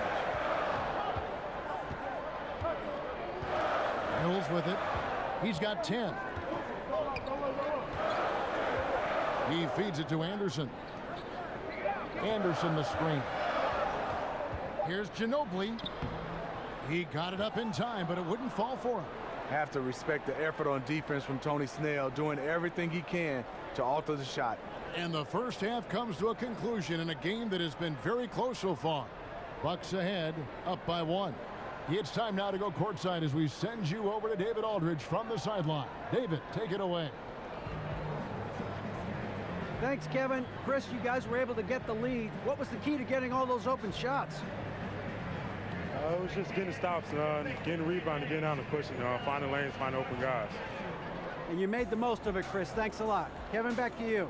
Speaker 5: Mills with it. He's got 10. He feeds it to Anderson. Anderson the screen. Here's Ginobili. He got it up in time, but it wouldn't fall for him.
Speaker 4: Have to respect the effort on defense from Tony Snell, doing everything he can to alter the shot.
Speaker 5: And the first half comes to a conclusion in a game that has been very close so far. Bucks ahead, up by 1. It's time now to go courtside as we send you over to David Aldridge from the sideline. David, take it away.
Speaker 7: Thanks, Kevin. Chris, you guys were able to get the lead. What was the key to getting all those open shots?
Speaker 10: It was just getting stops, getting rebounding, getting out and pushing, finding lanes, finding open guys.
Speaker 7: And you made the most of it, Chris. Thanks a lot. Kevin, back to you.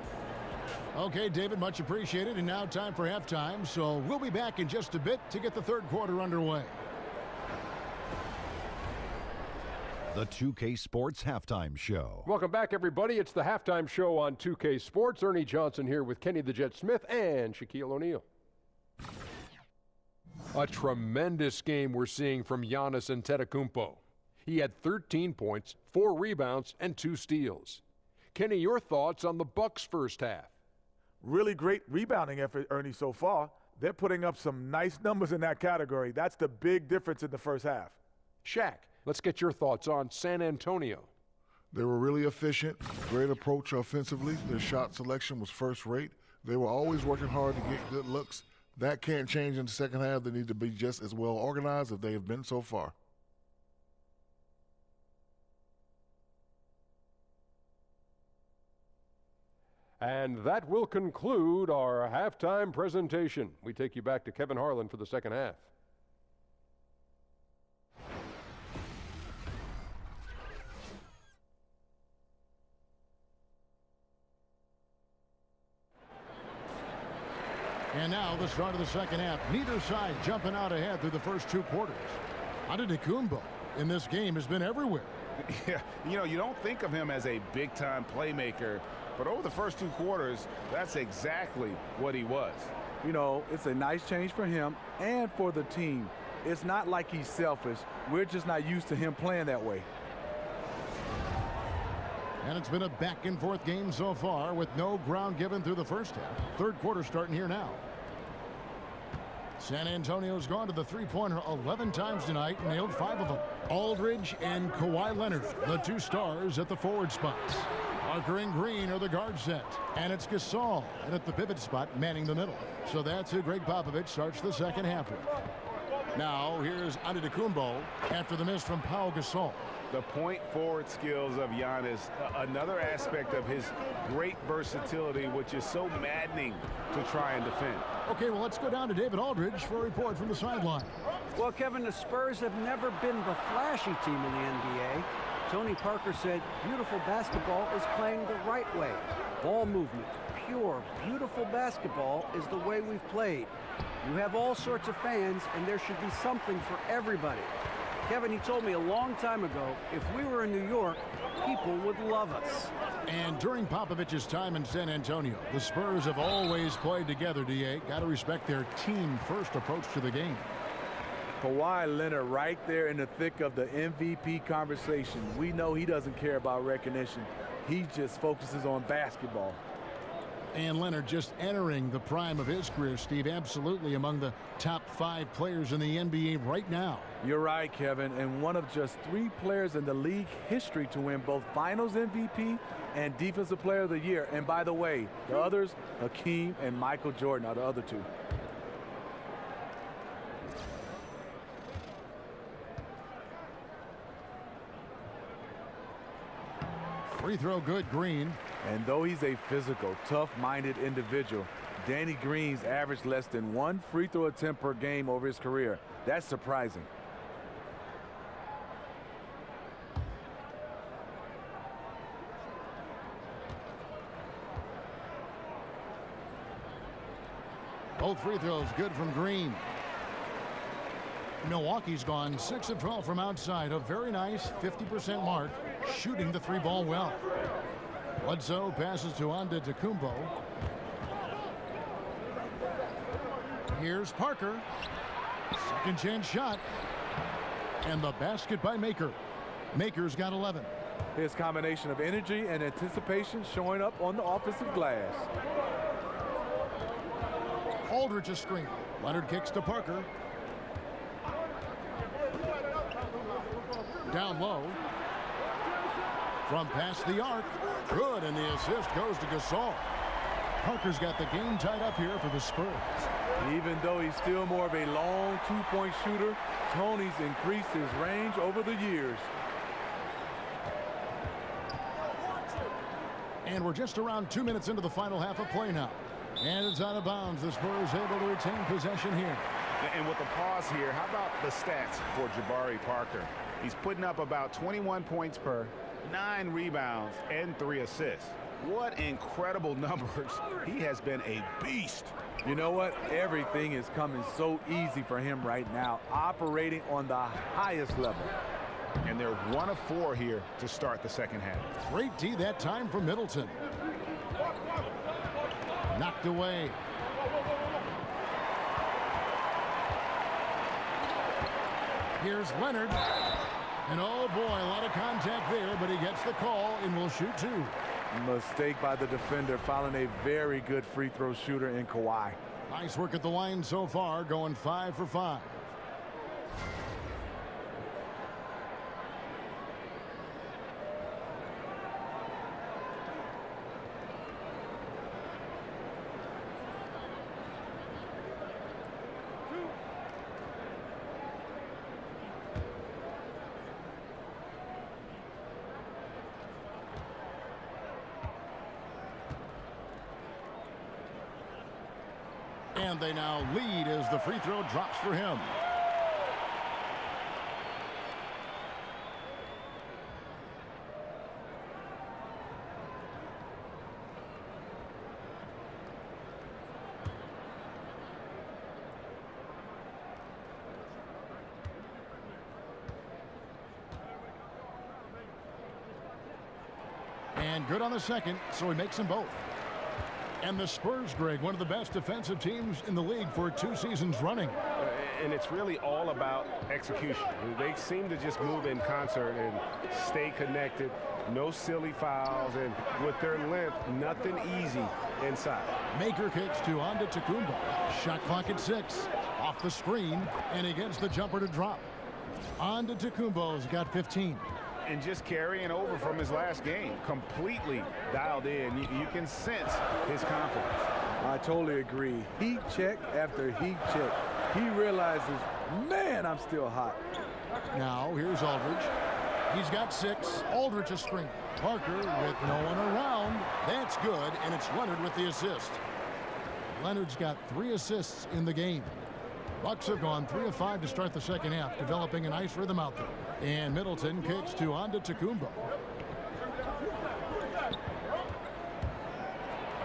Speaker 5: Okay, David, much appreciated. And now time for halftime. So we'll be back in just a bit to get the third quarter underway.
Speaker 1: The 2K Sports Halftime Show.
Speaker 2: Welcome back, everybody. It's the halftime show on 2K Sports. Ernie Johnson here with Kenny the Jet Smith and Shaquille O'Neal. A tremendous game we're seeing from Giannis Antetokounmpo. He had 13 points, 4 rebounds, and 2 steals. Kenny, your thoughts on the Bucks' first half?
Speaker 4: Really great rebounding effort, Ernie, so far. They're putting up some nice numbers in that category. That's the big difference in the first half.
Speaker 2: Shaq, let's get your thoughts on San Antonio.
Speaker 3: They were really efficient, great approach offensively. Their shot selection was first rate. They were always working hard to get good looks. That can't change in the second half. They need to be just as well organized as they have been so far.
Speaker 2: And that will conclude our halftime presentation. We take you back to Kevin Harlan for the second half.
Speaker 5: And now the start of the second half. Neither side jumping out ahead through the first 2 quarters. Antetokounmpo in this game has been everywhere.
Speaker 6: Yeah, you don't think of him as a big-time playmaker, but over the first 2 quarters, that's exactly what he was.
Speaker 4: It's a nice change for him and for the team. It's not like he's selfish. We're just not used to him playing that way.
Speaker 5: And it's been a back-and-forth game so far with no ground given through the first half. Third quarter starting here now. San Antonio's gone to the three-pointer 11 times tonight, nailed 5 of them. Aldridge and Kawhi Leonard, the two stars at the forward spots. Parker and Green are the guard set. And it's Gasol, and at the pivot spot, manning the middle. So that's who Greg Popovich starts the second half with. Now, here's Antetokounmpo after the miss from Pau Gasol.
Speaker 6: The point forward skills of Giannis, another aspect of his great versatility, which is so maddening to try and defend.
Speaker 5: Okay, well, let's go down to David Aldridge for a report from the sideline.
Speaker 7: Well, Kevin, the Spurs have never been the flashy team in the NBA. Tony Parker said beautiful basketball is playing the right way. Ball movement, pure, beautiful basketball is the way we've played. You have all sorts of fans, and there should be something for everybody. Kevin, he told me a long time ago, if we were in New York, people would love us.
Speaker 5: And during Popovich's time in San Antonio, the Spurs have always played together, D.A. Got to respect their team-first approach to the game.
Speaker 4: Kawhi Leonard right there in the thick of the MVP conversation. We know he doesn't care about recognition. He just focuses on basketball.
Speaker 5: And Leonard just entering the prime of his career, Steve, absolutely among the top 5 players in the NBA right now.
Speaker 4: You're right, Kevin, and one of just 3 players in the league history to win both Finals MVP and Defensive Player of the Year. And by the way, the others, Hakeem and Michael Jordan, are the other 2.
Speaker 5: Free throw good, Green.
Speaker 4: And though he's a physical, tough-minded individual, Danny Green's averaged less than 1 free throw attempt per game over his career. That's surprising.
Speaker 5: Both free throws good from Green. Milwaukee's gone 6 of 12 from outside. A very nice 50% mark, shooting the 3-ball well. Bledsoe passes to Antetokounmpo. Here's Parker. Second chance shot. And the basket by Maker. Maker's got 11.
Speaker 4: His combination of energy and anticipation showing up on the offensive glass.
Speaker 5: Aldridge a screen. Leonard kicks to Parker. Down low. From past the arc. Good, and the assist goes to Gasol. Parker's got the game tied up here for the Spurs.
Speaker 4: Even though he's still more of a long two-point shooter, Tony's increased his range over the years.
Speaker 5: And we're just around 2 minutes into the final half of play now. And it's out of bounds. The Spurs able to retain possession here.
Speaker 6: And with the pause here, how about the stats for Jabari Parker? He's putting up about 21 points per, 9 rebounds, and 3 assists. What incredible numbers. He has been a beast.
Speaker 4: You know what? Everything is coming so easy for him right now, operating on the highest level.
Speaker 6: And they're 1 of 4 here to start the second half.
Speaker 5: Great D that time from Middleton. Knocked away. Here's Leonard. And oh boy, a lot of contact there, but he gets the call and will shoot 2.
Speaker 4: Mistake by the defender, fouling a very good free throw shooter in Kawhi.
Speaker 5: Nice work at the line so far, going 5 for 5. And they now lead as the free throw drops for him. And good on the second, so he makes them both. And the Spurs, Greg, one of the best defensive teams in the league for 2 seasons running.
Speaker 6: And it's really all about execution. They seem to just move in concert and stay connected. No silly fouls, and with their length, nothing easy inside.
Speaker 5: Maker kicks to AT&TCenter. Shot clock at 6. Off the screen, and he gets the jumper to drop. AT&TCenter's got 15.
Speaker 6: And just carrying over from his last game, completely dialed in. You can sense his confidence.
Speaker 4: I totally agree. Heat check after heat check. He realizes, man, I'm still hot.
Speaker 5: Now here's Aldridge. He's got 6. Aldridge a screen. Parker with no one around. That's good, and it's Leonard with the assist. Leonard's got 3 assists in the game. Bucks have gone 3 of 5 to start the second half, developing a nice rhythm out there. And Middleton kicks to AT&TCenter.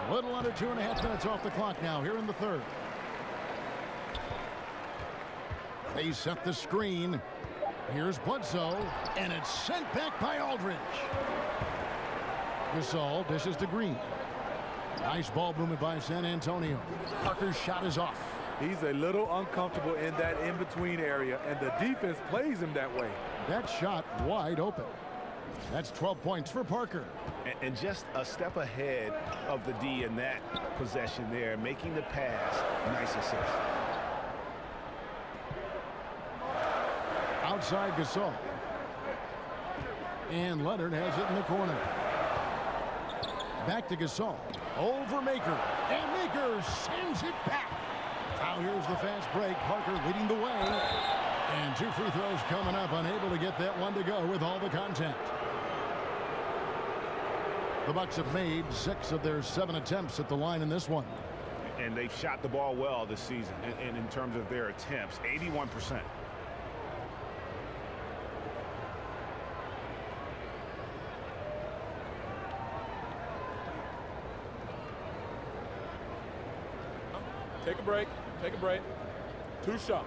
Speaker 5: A little under 2.5 minutes off the clock now here in the third. They set the screen. Here's Bledsoe, and it's sent back by Aldridge. Gasol dishes to Green. Nice ball movement by San Antonio. Parker's shot is off.
Speaker 4: He's a little uncomfortable in that in-between area, and the defense plays him that way.
Speaker 5: That shot wide open. That's 12 points for Parker.
Speaker 6: And just a step ahead of the D in that possession there, making the pass. Nice assist.
Speaker 5: Outside Gasol. And Leonard has it in the corner. Back to Gasol. Over Maker. And Maker sends it back. Now here's the fast break. Parker leading the way. And 2 free throws coming up. Unable to get that one to go with all the contact. The Bucks have made 6 of their 7 attempts at the line in this one.
Speaker 6: And they've shot the ball well this season. And in terms of their attempts, 81%.
Speaker 8: Take a break. Take a break. 2 shots.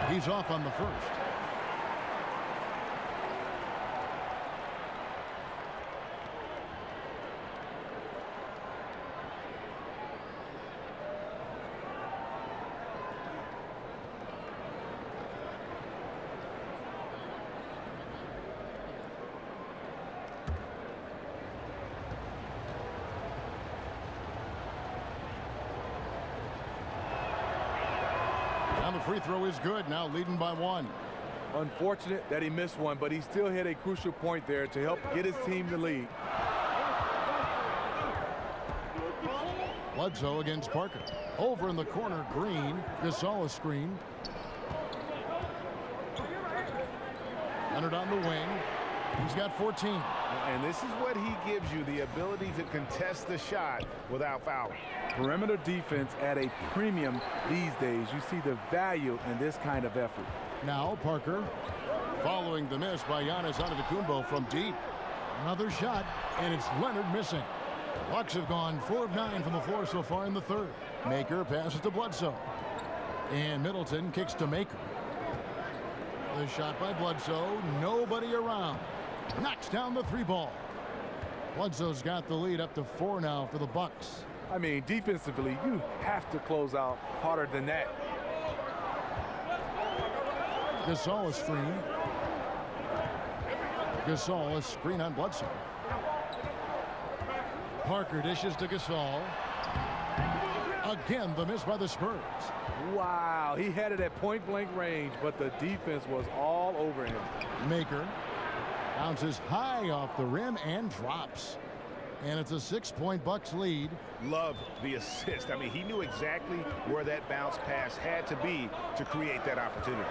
Speaker 5: He's off on the first. The free throw is good, now leading by 1.
Speaker 4: Unfortunate that he missed one, but he still hit a crucial point there to help get his team the lead.
Speaker 5: Bledsoe against Parker. Over in the corner, Green. Gasol a screen. Leonard on the wing. He's got 14.
Speaker 6: And this is what he gives you, the ability to contest the shot without fouling.
Speaker 4: Perimeter defense at a premium these days. You see the value in this kind of effort.
Speaker 5: Now Parker following the miss by Giannis AT&TCenter from deep. Another shot, and it's Leonard missing. Bucks have gone 4 of 9 from the floor so far in the third. Maker passes to Bledsoe. And Middleton kicks to Maker. The shot by Bledsoe, nobody around. Knocks down the 3 ball. Bledsoe's got the lead up to 4 now for the Bucks.
Speaker 4: I mean, defensively, you have to close out harder than that.
Speaker 5: Gasol a screen. Gasol a screen on Bledsoe. Parker dishes to Gasol. Again, the miss by the Spurs.
Speaker 4: Wow, he had it at point-blank range, but the defense was all over him.
Speaker 5: Maker bounces high off the rim and drops. And it's a 6-point Bucks lead.
Speaker 6: Loved the assist. I mean, he knew exactly where that bounce pass had to be to create that opportunity.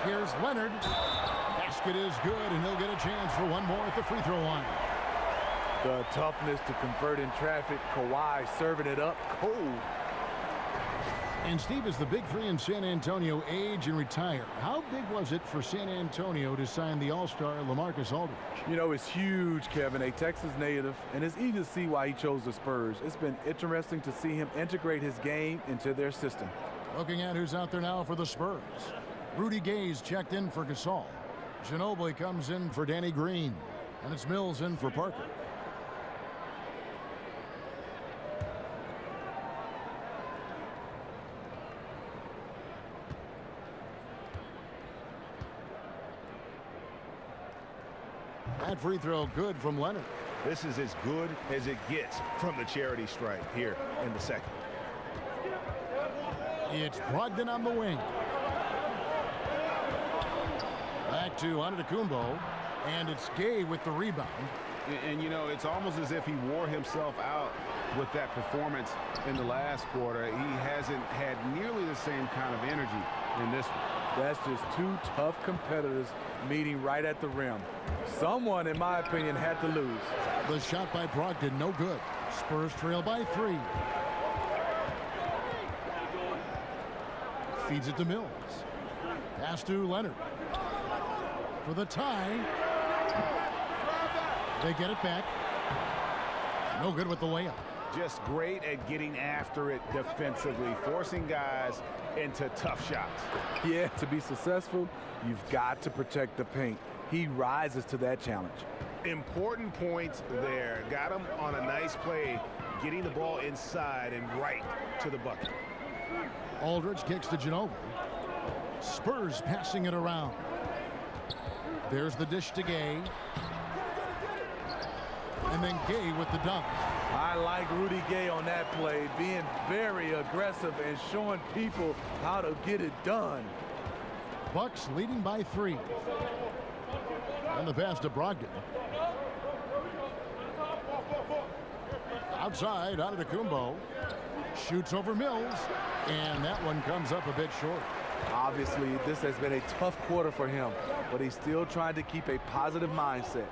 Speaker 5: Here's Leonard. Basket is good, and he'll get a chance for one more at the free throw line.
Speaker 4: The toughness to convert in traffic. Kawhi serving it up cold.
Speaker 5: And Steve, as the big 3 in San Antonio age and retire, how big was it for San Antonio to sign the all-star LaMarcus Aldridge?
Speaker 4: You know, it's huge, Kevin, a Texas native, and it's easy to see why he chose the Spurs. It's been interesting to see him integrate his game into their system.
Speaker 5: Looking at who's out there now for the Spurs. Rudy Gay's checked in for Gasol. Ginobili comes in for Danny Green, and it's Mills in for Parker. That free throw good from Leonard.
Speaker 6: This is as good as it gets from the charity stripe here in the second.
Speaker 5: It's Brogdon on the wing. Back to Antetokounmpo, and it's Gay with the rebound.
Speaker 6: And you know, it's almost as if he wore himself out with that performance in the last quarter. He hasn't had nearly the same kind of energy in this one.
Speaker 4: That's just two tough competitors meeting right at the rim. Someone, in my opinion, had to lose.
Speaker 5: The shot by Brogdon, no good. Spurs trail by 3. Feeds it to Mills. Pass to Leonard. For the tie. They get it back. No good with the layup.
Speaker 6: Just great at getting after it defensively, forcing guys into tough shots.
Speaker 4: Yeah, to be successful, you've got to protect the paint. He rises to that challenge.
Speaker 6: Important points there. Got him on a nice play, getting the ball inside and right to the bucket.
Speaker 5: Aldridge kicks to Ginobili. Spurs passing it around. There's the dish to Gay. And then Gay with the dunk.
Speaker 4: I like Rudy Gay on that play, being very aggressive and showing people how to get it done.
Speaker 5: Bucks leading by 3. And the pass to Brogdon. Outside, Antetokounmpo. Shoots over Mills. And that one comes up a bit short.
Speaker 4: Obviously, this has been a tough quarter for him, but he's still trying to keep a positive mindset.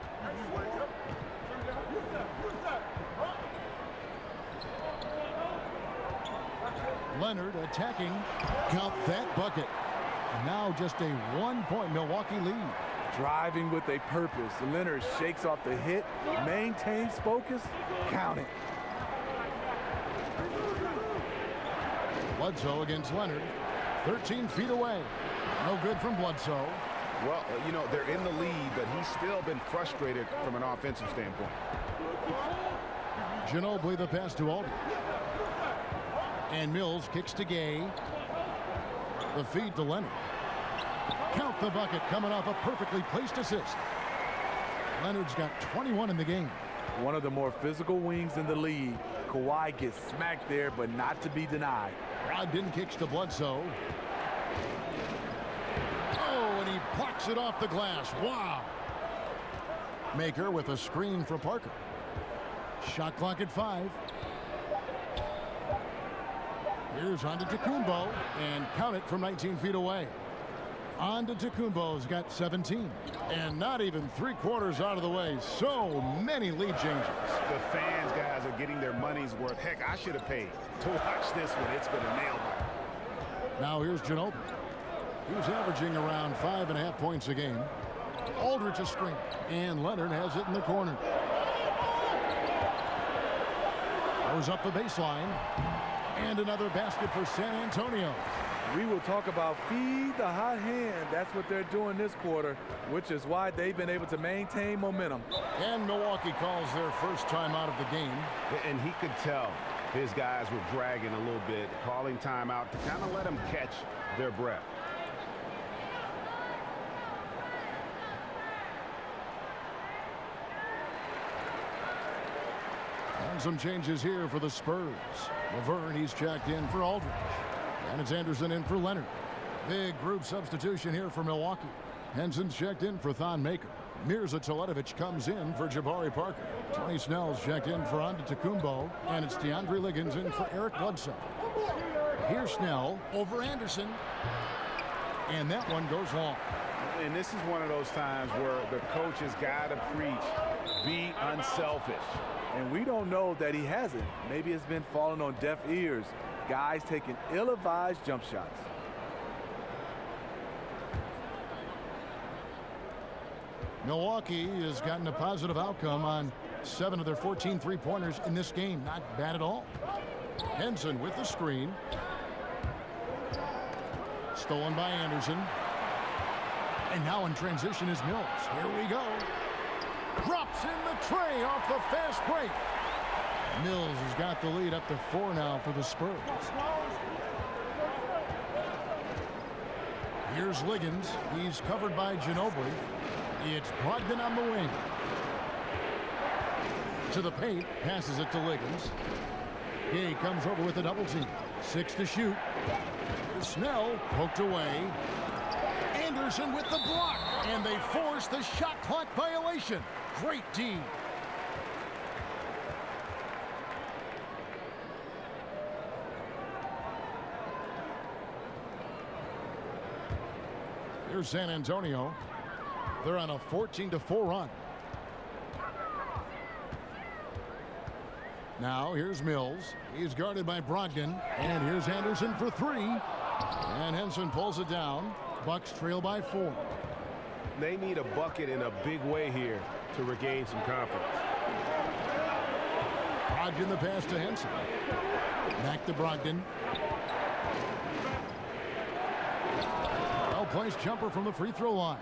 Speaker 5: Leonard attacking. Count that bucket. Now just a 1-point Milwaukee lead.
Speaker 4: Driving with a purpose. Leonard shakes off the hit, maintains focus, count it.
Speaker 5: Bledsoe against Leonard. 13 feet away. No good from Bledsoe.
Speaker 6: Well, you know, they're in the lead, but he's still been frustrated from an offensive standpoint.
Speaker 5: Ginobili the pass to Aldridge. And Mills kicks to Gay. The feed to Leonard. Count the bucket coming off a perfectly placed assist. Leonard's got 21 in the game.
Speaker 4: One of the more physical wings in the league. Kawhi gets smacked there, but not to be denied.
Speaker 5: Brogdon kicks to Bledsoe. Oh, and he plucks it off the glass. Wow. Maker with a screen for Parker. Shot clock at 5. Here's Antetokounmpo, and count it from 19 feet away. Antetokounmpo's got 17, and not even 3/4 out of the way. So many lead changes.
Speaker 6: The fans, guys, are getting their money's worth. Heck, I should have paid to watch this one. It's been a nail biter.
Speaker 5: Now here's Ginobili. He's averaging around 5.5 points a game. Aldridge a screen, and Leonard has it in the corner. Goes up the baseline. And another basket for San Antonio.
Speaker 4: We will talk about feed the hot hand. That's what they're doing this quarter, which is why they've been able to maintain momentum.
Speaker 5: And Milwaukee calls their first time out of the game.
Speaker 6: And he could tell his guys were dragging a little bit, calling timeout to kind of let them catch their breath.
Speaker 5: And some changes here for the Spurs. Laverne, he's checked in for Aldridge. And it's Anderson in for Leonard. Big group substitution here for Milwaukee. Henson's checked in for Thon Maker. Mirza Teletovic comes in for Jabari Parker. Tony Snell's checked in for Antetokounmpo. And it's DeAndre Liggins in for Eric Bledsoe. Here's Snell over Anderson. And that one goes long.
Speaker 6: And this is one of those times where the coach has got to preach, be unselfish.
Speaker 4: And we don't know that he hasn't. Maybe it's been falling on deaf ears. Guys taking ill-advised jump shots.
Speaker 5: Milwaukee has gotten a positive outcome on 7 of their 14 three-pointers in this game. Not bad at all. Henson with the screen. Stolen by Anderson. And now in transition is Mills. Here we go. Drops in the tray off the fast break. Mills has got the lead up to 4 now for the Spurs. Here's Liggins. He's covered by Ginobili. It's Brogdon on the wing. To the paint. Passes it to Liggins. Gay comes over with a double team. 6 to shoot. Here's Snell. Poked away. Anderson with the block. And they force the shot clock violation. Great D. Here's San Antonio. They're on a 14-4 run. Now here's Mills. He's guarded by Brogdon. And here's Anderson for 3. And Henson pulls it down. Bucks trail by 4.
Speaker 6: They need a bucket in a big way here to regain some confidence.
Speaker 5: Brogdon the pass to Henson. Back to Brogdon. Well-placed jumper from the free throw line.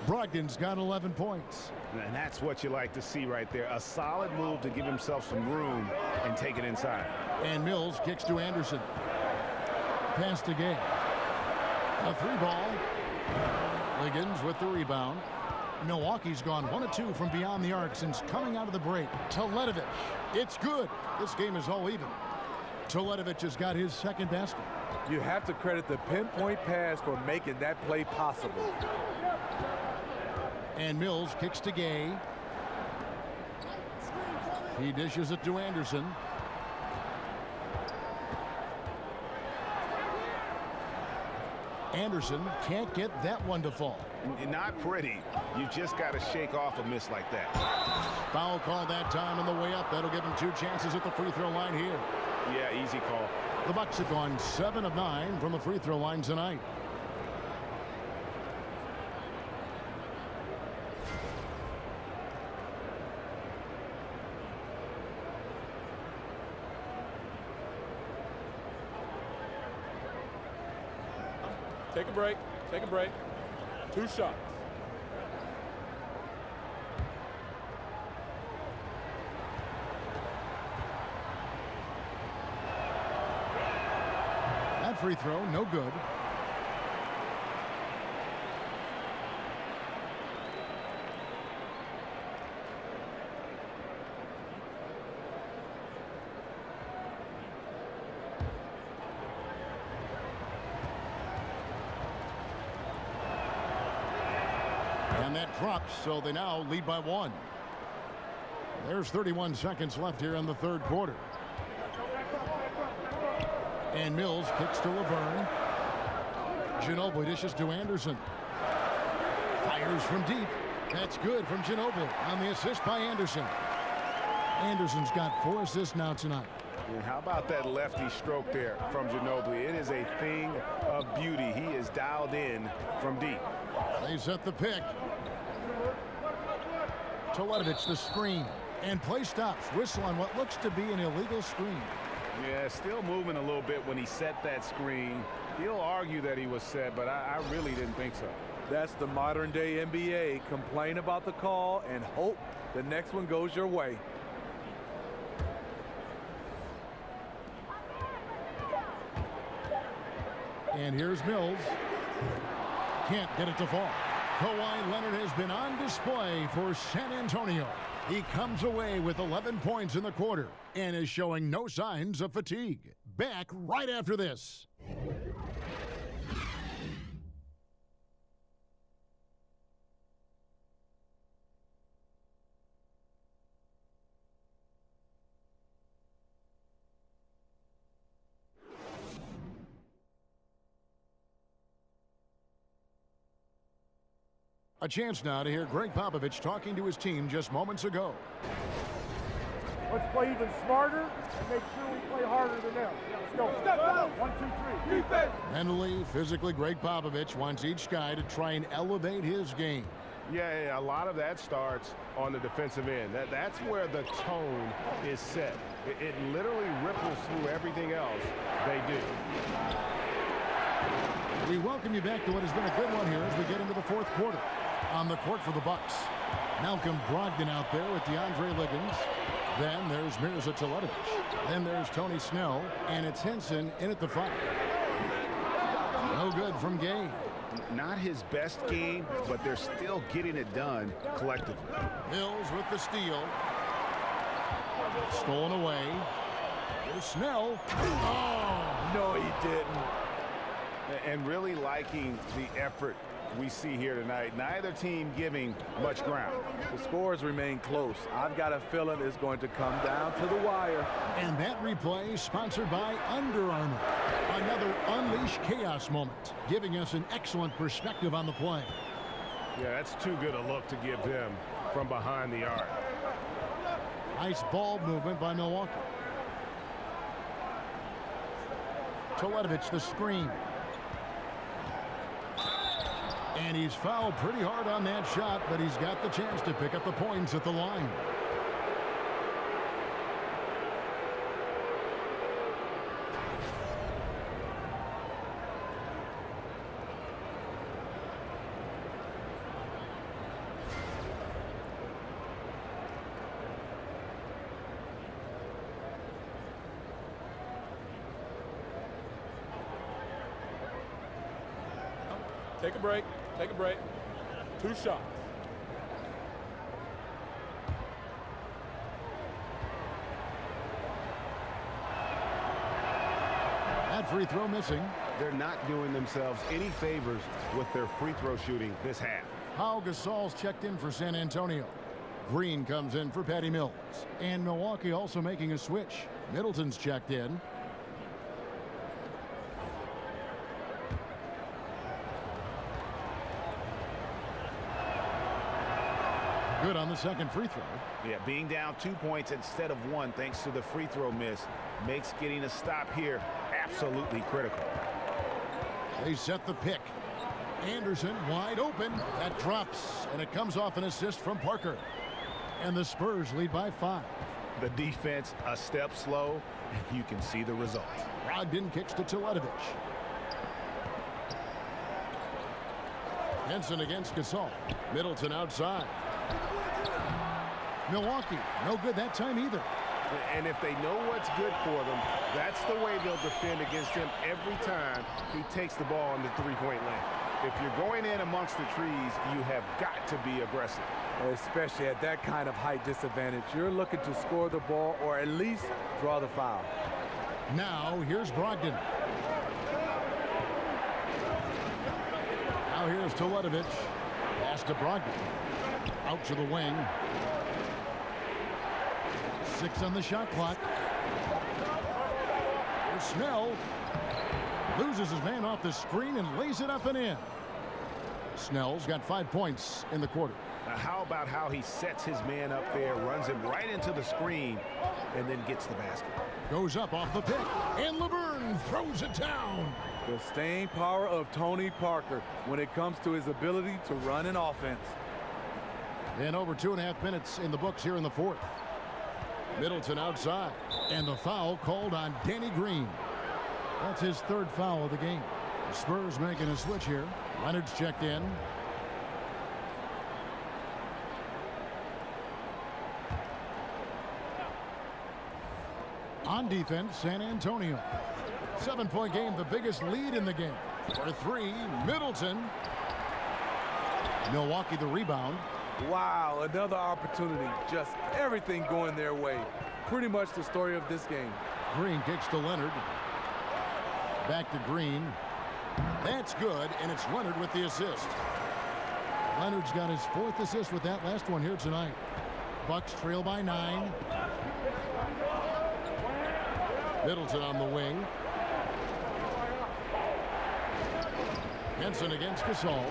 Speaker 5: Brogdon's got 11 points.
Speaker 6: And that's what you like to see right there. A solid move to give himself some room and take it inside.
Speaker 5: And Mills kicks to Anderson. Pass to Gay. A 3-ball. Liggins with the rebound. Milwaukee's gone 1 of 2 from beyond the arc since coming out of the break. Teletovic. It's good. This game is all even. Teletovic has got his second basket.
Speaker 4: You have to credit the pinpoint pass for making that play possible.
Speaker 5: And Mills kicks to Gay. He dishes it to Anderson. Anderson can't get that one to fall.
Speaker 6: Not pretty. You just got to shake off a miss like that.
Speaker 5: Foul call that time on the way up. That'll give him 2 chances at the free throw line here.
Speaker 6: Yeah, easy call.
Speaker 5: The Bucks have gone 7 of 9 from the free throw line tonight.
Speaker 8: Take a break. Take a break. 2 shots.
Speaker 5: That free throw, no good. And that drops, so they now lead by 1. There's 31 seconds left here in the third quarter. And Mills kicks to Laverne. Ginobili dishes to Anderson. Fires from deep. That's good from Ginobili on the assist by Anderson. Anderson's got 4 assists now tonight.
Speaker 6: And how about that lefty stroke there from Ginobili? It is a thing of beauty. He is dialed in from deep.
Speaker 5: They set the pick. Teletovic the screen. And play stops. Whistle on what looks to be an illegal screen.
Speaker 6: Yeah, still moving a little bit when he set that screen. He'll argue that he was set, but I really didn't think so.
Speaker 4: That's the modern day NBA. Complain about the call and hope the next one goes your way.
Speaker 5: And here's Mills. Can't get it to fall. Kawhi Leonard has been on display for San Antonio. He comes away with 11 points in the quarter and is showing no signs of fatigue. Back right after this. A chance now to hear Greg Popovich talking to his team just moments ago.
Speaker 11: Let's play even smarter and make sure we play harder than them. Let's go. Step down. 1, 2, 3. Defense.
Speaker 5: Mentally, physically, Greg Popovich wants each guy to try and elevate his game.
Speaker 6: Yeah, a lot of that starts on the defensive end. That's where the tone is set. It literally ripples through everything else they do.
Speaker 5: We welcome you back to what has been a good one here as we get into the fourth quarter. On the court for the Bucks, Malcolm Brogdon out there with DeAndre Liggins. Then there's Mirza Teletovic. Then there's Tony Snell, and it's Henson in at the 5. No good from Gay.
Speaker 6: Not his best game, but they're still getting it done collectively.
Speaker 5: Mills with the steal. Stolen away. Here's Snell. Oh,
Speaker 6: no, he didn't. And really liking the effort we see here tonight. Neither team giving much ground.
Speaker 4: The scores remain close. I've got a feeling it's going to come down to the wire.
Speaker 5: And that replay sponsored by Under Armour. Another Unleash Chaos moment, giving us an excellent perspective on the play.
Speaker 6: Yeah, that's too good a look to give them from behind the arc.
Speaker 5: Nice ball movement by Milwaukee. Teletovic, the screen. And he's fouled pretty hard on that shot, but he's got the chance to pick up the points at the line.
Speaker 8: Take a break. Take a break. 2 shots.
Speaker 5: That free throw missing.
Speaker 6: They're not doing themselves any favors with their free throw shooting this half.
Speaker 5: Pau Gasol's checked in for San Antonio. Green comes in for Patty Mills. And Milwaukee also making a switch. Middleton's checked in. Good on the second free throw.
Speaker 6: Yeah, being down 2 points instead of 1 thanks to the free throw miss makes getting a stop here absolutely critical.
Speaker 5: They set the pick. Anderson wide open. That drops, and it comes off an assist from Parker. And the Spurs lead by 5.
Speaker 6: The defense a step slow, and you can see the result.
Speaker 5: Brogdon kicks to Teletovic. Henson against Gasol. Middleton outside. Milwaukee, no good that time either.
Speaker 6: And if they know what's good for them, that's the way they'll defend against him every time he takes the ball in the three-point lane. If you're going in amongst the trees, you have got to be aggressive.
Speaker 4: Especially at that kind of height disadvantage. You're looking to score the ball or at least draw the foul.
Speaker 5: Now, here's Brogdon. Now here's Teletovic. Pass to Brogdon. Out to the wing. 6 on the shot clock. Here's Snell. Loses his man off the screen and lays it up and in. Snell's got 5 points in the quarter.
Speaker 6: How about how he sets his man up there, runs him right into the screen, and then gets the basket.
Speaker 5: Goes up off the pick, and LeBron throws it down.
Speaker 4: The staying power of Tony Parker when it comes to his ability to run an offense.
Speaker 5: And over 2.5 minutes in the books here in the fourth. Middleton outside, and the foul called on Danny Green. That's his 3rd foul of the game. The Spurs making a switch here. Leonard's checked in. On defense, San Antonio. 7-point game, the biggest lead in the game. For 3, Middleton. Milwaukee the rebound.
Speaker 4: Wow, another opportunity. Just everything going their way. Pretty much the story of this game.
Speaker 5: Green kicks to Leonard. Back to Green. That's good, and it's Leonard with the assist. Leonard's got his 4th assist with that last one here tonight. Bucks trail by 9. Middleton on the wing. Henson against Gasol.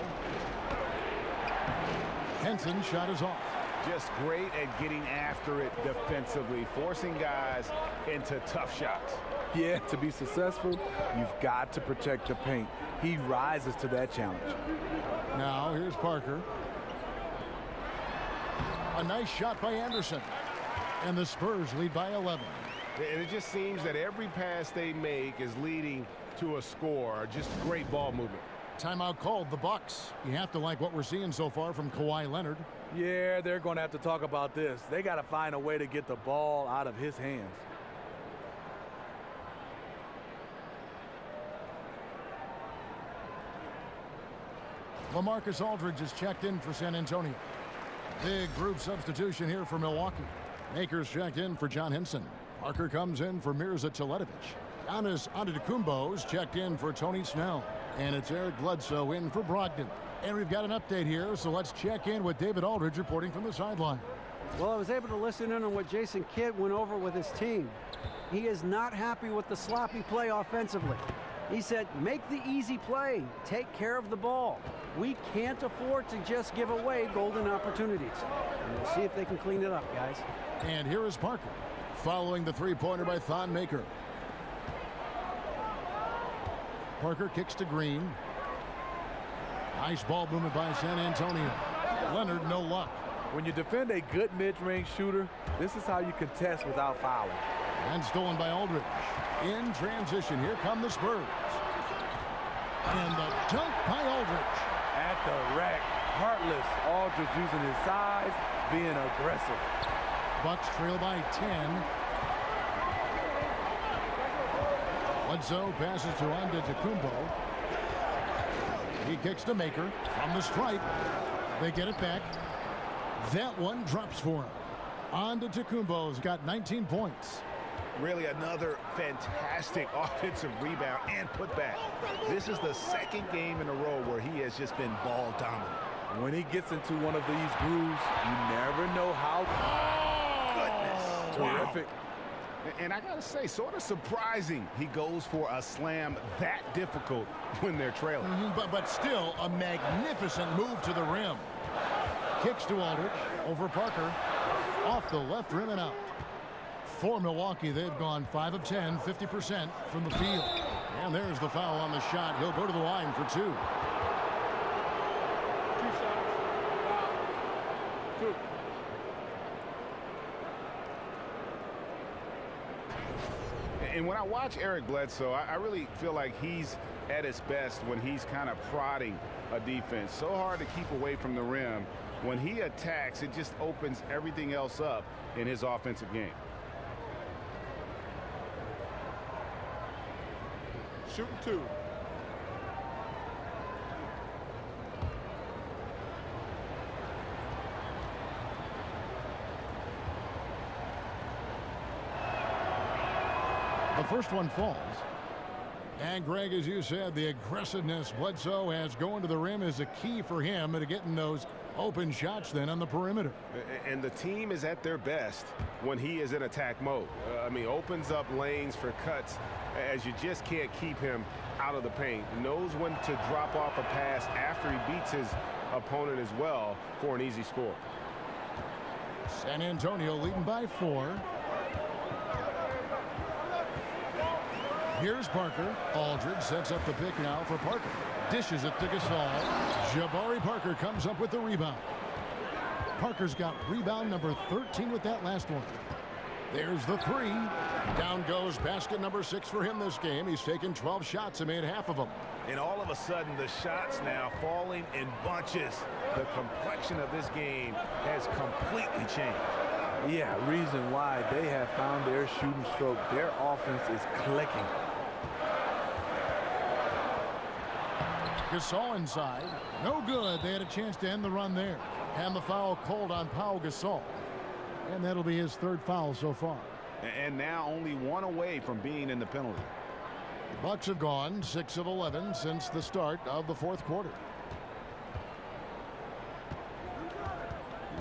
Speaker 5: Henson shot is off.
Speaker 6: Just great at getting after it defensively, forcing guys into tough shots.
Speaker 4: Yeah, to be successful, you've got to protect the paint. He rises to that challenge.
Speaker 5: Now here's Parker. A nice shot by Anderson. And the Spurs lead by 11.
Speaker 6: And it just seems that every pass they make is leading to a score. Just great ball movement.
Speaker 5: Timeout called, the Bucks. You have to like what we're seeing so far from Kawhi Leonard.
Speaker 4: Yeah, they're going to have to talk about this. They got to find a way to get the ball out of his hands.
Speaker 5: LaMarcus Aldridge is checked in for San Antonio. Big group substitution here for Milwaukee. Akers checked in for John Henson. Parker comes in for Mirza Teletovic. Giannis Antetokounmpo's checked in for Tony Snell. And it's Eric Bledsoe in for Brogdon. And we've got an update here, so let's check in with David Aldridge reporting from the sideline.
Speaker 7: Well, I was able to listen in on what Jason Kidd went over with his team. He is not happy with the sloppy play offensively. He said, make the easy play. Take care of the ball. We can't afford to just give away golden opportunities. And we'll see if they can clean it up, guys.
Speaker 5: And here is Parker, following the three-pointer by Thon Maker. Parker kicks to Green. Nice ball movement by San Antonio. Leonard, no luck.
Speaker 4: When you defend a good mid-range shooter, this is how you contest without fouling.
Speaker 5: And stolen by Aldridge. In transition, here come the Spurs. And the dunk by Aldridge.
Speaker 4: At the rack, heartless. Aldridge using his size, being aggressive.
Speaker 5: Bucks trail by 10. Bledsoe passes to Antetokounmpo. He kicks to Maker from the stripe. They get it back. That one drops for him. Antetokounmpo's got 19 points.
Speaker 6: Really another fantastic offensive rebound and putback. This is the second game in a row where he has just been ball dominant.
Speaker 4: When he gets into one of these grooves, you never know how.
Speaker 6: Goodness.
Speaker 4: Terrific.
Speaker 6: And I gotta say, sort of surprising he goes for a slam that difficult when they're trailing.
Speaker 5: But still a magnificent move to the rim. Kicks to Aldridge over Parker. Off the left rim and out. For Milwaukee, they've gone 5 of 10, 50% from the field. And there's the foul on the shot. He'll go to the line for 2.
Speaker 6: And when I watch Eric Bledsoe, I really feel like he's at his best when he's kind of prodding a defense. So hard to keep away from the rim. When he attacks, it just opens everything else up in his offensive game.
Speaker 8: Shooting 2.
Speaker 5: The first one falls. And Greg, as you said, the aggressiveness Bledsoe has going to the rim is a key for him to getting those open shots then on the perimeter.
Speaker 6: And the team is at their best when he is in attack mode. Opens up lanes for cuts as you just can't keep him out of the paint. Knows when to drop off a pass after he beats his opponent as well for an easy score.
Speaker 5: San Antonio leading by 4. Here's Parker. Aldridge sets up the pick now for Parker. Dishes it to Gasol. Jabari Parker comes up with the rebound. Parker's got rebound number 13 with that last one. There's the 3. Down goes basket number 6 for him this game. He's taken 12 shots and made half of them.
Speaker 6: And all of a sudden, the shots now falling in bunches. The complexion of this game has completely changed.
Speaker 4: Yeah, reason why they have found their shooting stroke. Their offense is clicking.
Speaker 5: Gasol inside. No good. They had a chance to end the run there. And the foul called on Pau Gasol. And that'll be his 3rd foul so far.
Speaker 6: And now only 1 away from being in the penalty.
Speaker 5: Bucks have gone 6 of 11 since the start of the 4th quarter.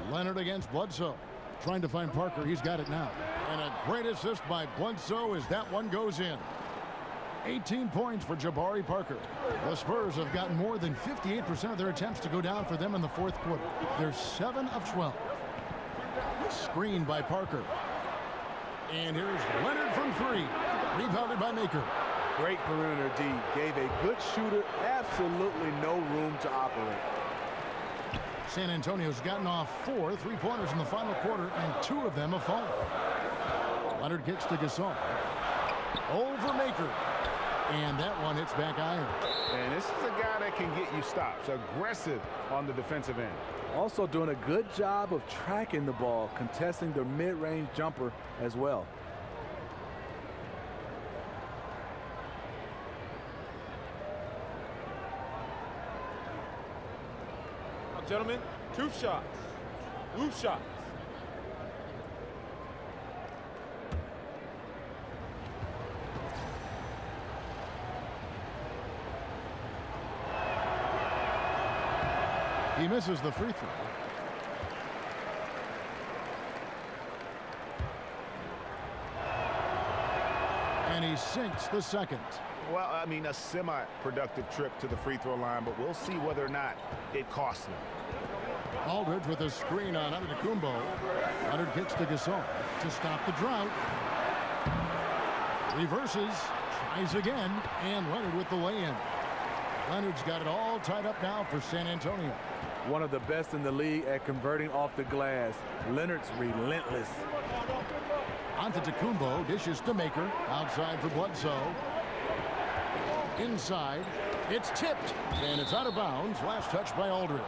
Speaker 5: Leonard against Bledsoe. Trying to find Parker. He's got it now. And a great assist by Bledsoe as that one goes in. 18 points for Jabari Parker. The Spurs have gotten more than 58% of their attempts to go down for them in the 4th quarter. They're 7 of 12. Screened by Parker. And here's Leonard from 3. Rebounded by Maker.
Speaker 4: Great perimeter D. Gave a good shooter absolutely no room to operate.
Speaker 5: San Antonio's gotten off 4 3-pointers in the final quarter, and 2 of them have fallen. Leonard kicks to Gasol. Over Maker. And that one hits back iron.
Speaker 6: And this is a guy that can get you stops. Aggressive on the defensive end.
Speaker 4: Also doing a good job of tracking the ball, contesting the mid-range jumper as well.
Speaker 8: Now, gentlemen, 2 shots. Loose shots.
Speaker 5: He misses the free throw. And he sinks the second.
Speaker 6: Well, I mean, a semi-productive trip to the free throw line, but we'll see whether or not it costs him.
Speaker 5: Aldridge with a screen on Antetokounmpo. Leonard kicks to Gasol to stop the drought. Reverses, tries again, and Leonard with the lay-in. Leonard's got it all tied up now for San Antonio.
Speaker 4: One of the best in the league at converting off the glass. Leonard's relentless.
Speaker 5: Antetokounmpo dishes to Maker. Outside for Bledsoe. Inside. It's tipped. And it's out of bounds. Last touch by Aldridge.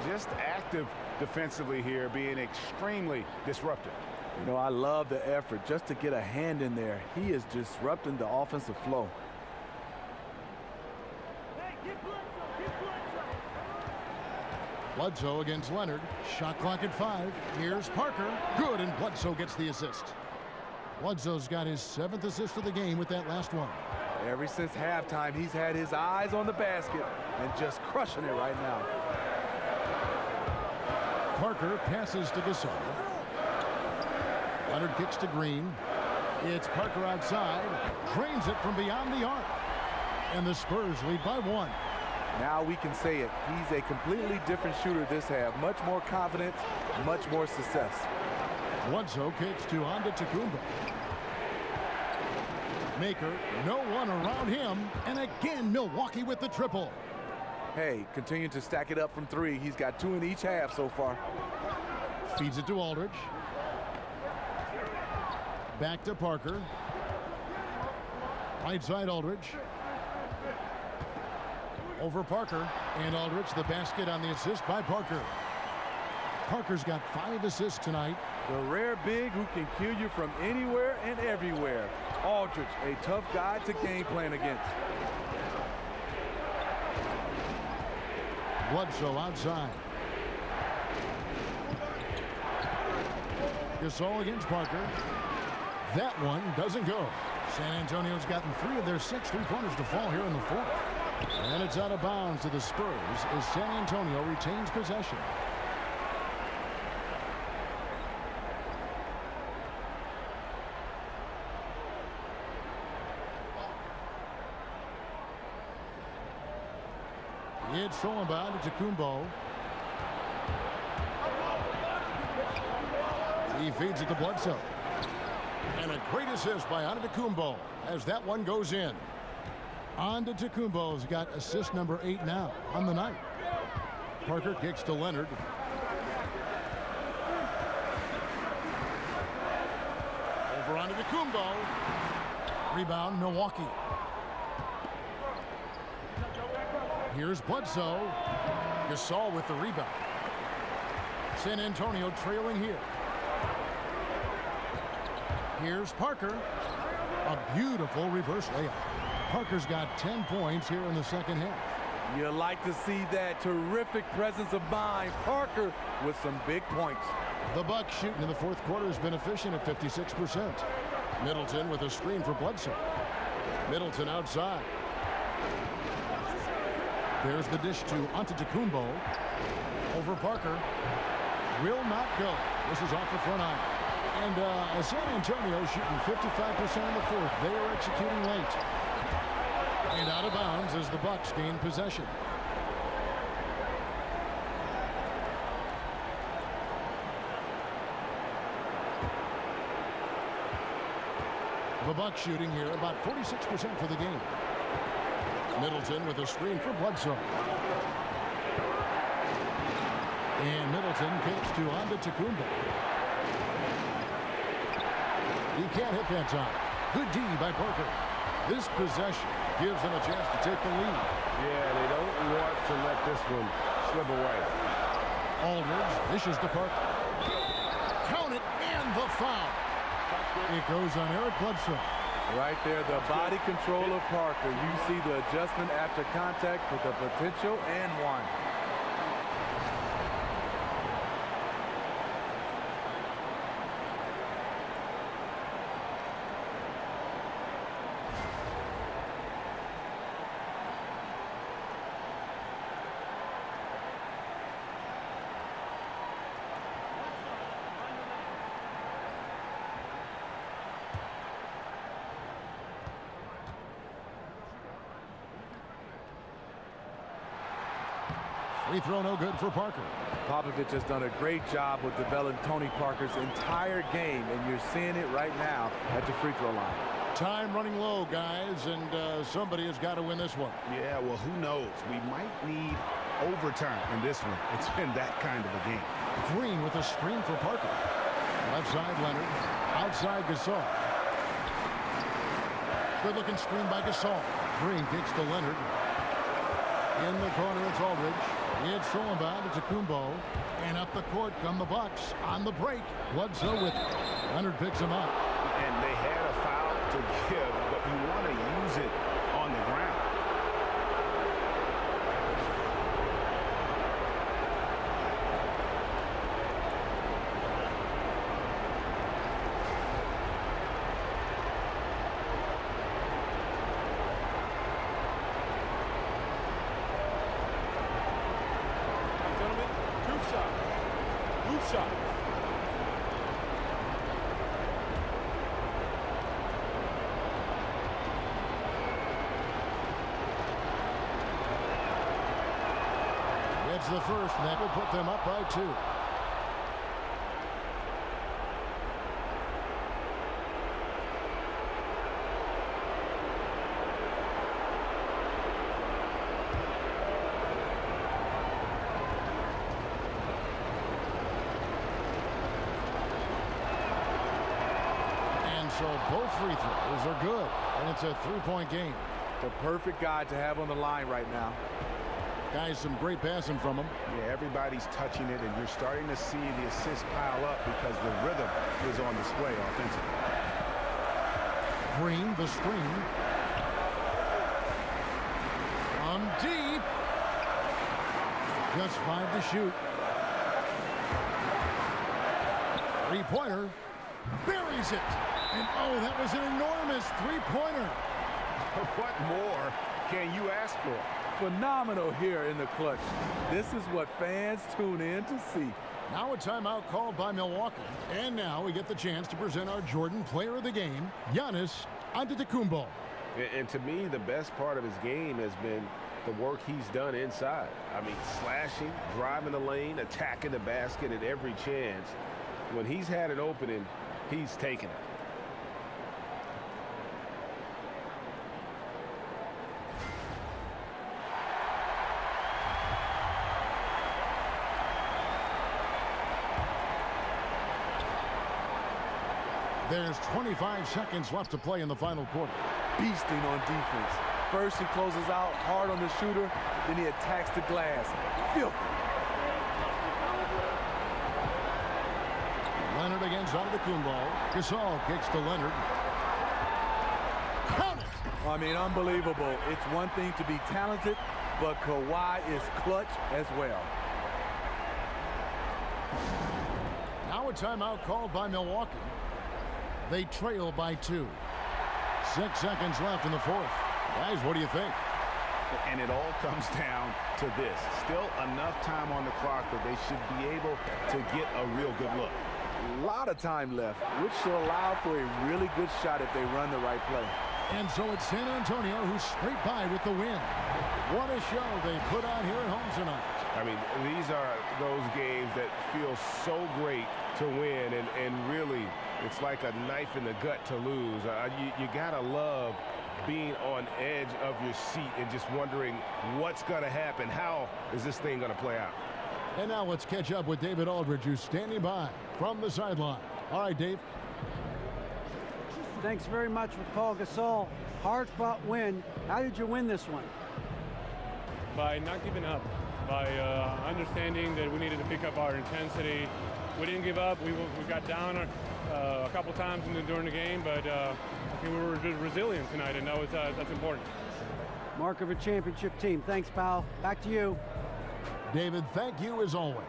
Speaker 6: Just active defensively here, being extremely disruptive.
Speaker 4: You know, I love the effort just to get a hand in there. He is disrupting the offensive flow.
Speaker 5: Bledsoe against Leonard. Shot clock at 5. Here's Parker. Good, and Bledsoe gets the assist. Bledsoe's got his 7th assist of the game with that last one.
Speaker 4: Ever since halftime, he's had his eyes on the basket and just crushing it right now.
Speaker 5: Parker passes to Gasol. Leonard kicks to Green. It's Parker outside. Drains it from beyond the arc. And the Spurs lead by 1.
Speaker 4: Now we can say it. He's a completely different shooter this half. Much more confidence, much more success.
Speaker 5: Bledsoe kicks to Antetokounmpo. Maker, no one around him. And again, Milwaukee with the triple.
Speaker 4: Hey, continue to stack it up from 3. He's got 2 in each half so far.
Speaker 5: Feeds it to Aldridge. Back to Parker. Right side Aldridge. Over Parker. And Aldridge, the basket on the assist by Parker. Parker's got 5 assists tonight.
Speaker 4: The rare big who can kill you from anywhere and everywhere. Aldridge, a tough guy to game plan against.
Speaker 5: Bledsoe outside. Gasol against Parker. That one doesn't go. San Antonio's gotten 3 of their 6 3-pointers to fall here in the 4th. And it's out of bounds to the Spurs as San Antonio retains possession. It's stolen by Antetokounmpo. He feeds it to Bledsoe. And a great assist by Antetokounmpo as that one goes in. Antetokounmpo's got assist number 8 now on the night. Parker kicks to Leonard. Over Antetokounmpo. Rebound, Milwaukee. Here's Bledsoe. Gasol with the rebound. San Antonio trailing here. Here's Parker. A beautiful reverse layup. Parker's got 10 points here in the second half.
Speaker 4: You like to see that terrific presence of mind. Parker with some big points.
Speaker 5: The Bucks shooting in the 4th quarter has been efficient at 56%. Middleton with a screen for Bledsoe. Middleton outside. There's the dish to Antetokounmpo. Over Parker. Will not go. This is off the front iron. And San Antonio shooting 55% in the 4th. They are executing late. And out of bounds as the Bucks gain possession. The Bucks shooting here about 46% for the game. Middleton with a screen for Bledsoe. And Middleton kicks to Antetokounmpo. He can't hit that time. Good D by Parker. This possession gives them a chance to take the lead.
Speaker 6: Yeah, they don't want to let this one slip away.
Speaker 5: Aldridge dishes to Parker. Count it, and the foul. It goes on Eric Bledsoe.
Speaker 4: Right there, the body control of Parker. You see the adjustment after contact with the potential and one.
Speaker 5: Free throw no good for Parker.
Speaker 4: Popovich has done a great job with developing Tony Parker's entire game, and you're seeing it right now at the free throw line.
Speaker 5: Time running low, guys, and somebody has got to win this one.
Speaker 6: Yeah, well, who knows? We might need overtime in this one. It's been that kind of a game.
Speaker 5: Green with a screen for Parker. Left side, Leonard. Outside, Gasol. Good-looking screen by Gasol. Green kicks to Leonard. In the corner, it's Aldridge. It's Solomon to Tacumbo. And up the court come the Bucks on the break. Bledsoe with it. Leonard picks him up.
Speaker 6: And they had a foul to give, but you want to use it on the ground.
Speaker 8: Shot.
Speaker 5: It's the first, and that will put them up by 2. So both free throws are good, and it's a 3-point game.
Speaker 4: The perfect guy to have on the line right now.
Speaker 5: Guys, some great passing from him.
Speaker 6: Yeah, everybody's touching it, and you're starting to see the assists pile up because the rhythm is on display offensively.
Speaker 5: Green, the screen. From deep. Just 5 to shoot. Three-pointer. Buries it. And, oh, that was an enormous three-pointer.
Speaker 6: What more can you ask for?
Speaker 4: Phenomenal here in the clutch. This is what fans tune in to see.
Speaker 5: Now a timeout called by Milwaukee. And now we get the chance to present our Jordan Player of the Game, Giannis Antetokounmpo.
Speaker 6: And to me, the best part of his game has been the work he's done inside. I mean, slashing, driving the lane, attacking the basket at every chance. When he's had an opening, he's taken it.
Speaker 5: There's 25 seconds left to play in the final quarter.
Speaker 4: Beasting on defense. First he closes out hard on the shooter, then he attacks the glass. Filthy.
Speaker 5: Leonard against Antetokounmpo. Gasol kicks to Leonard. Count it!
Speaker 4: I mean, unbelievable. It's one thing to be talented, but Kawhi is clutch as well.
Speaker 5: Now a timeout called by Milwaukee. They trail by 2. 6 seconds left in the fourth. Guys, what do you think?
Speaker 6: And it all comes down to this. Still enough time on the clock that they should be able to get a real good look.
Speaker 4: A lot of time left, which should allow for a really good shot if they run the right play.
Speaker 5: And so it's San Antonio who scrape by with the win. What a show they put on here at home tonight.
Speaker 6: I mean, these are those games that feel so great to win, and really, it's like a knife in the gut to lose. You gotta love being on edge of your seat and just wondering what's gonna happen. How is this thing gonna play out?
Speaker 5: And now let's catch up with David Aldridge, who's standing by from the sideline. All right, Dave.
Speaker 7: Thanks very much with Paul Gasol. Hard-fought win. How did you win this one?
Speaker 12: By not giving up, by understanding that we needed to pick up our intensity. We didn't give up. We got down a couple times during the game, but I think we were resilient tonight, and that's important.
Speaker 7: Mark of a championship team. Thanks, pal. Back to you.
Speaker 5: David, thank you as always.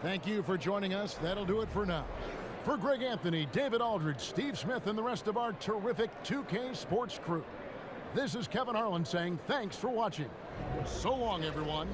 Speaker 5: Thank you for joining us. That'll do it for now. For Greg Anthony, David Aldridge, Steve Smith, and the rest of our terrific 2K Sports crew, this is Kevin Harlan saying thanks for watching. So long, everyone.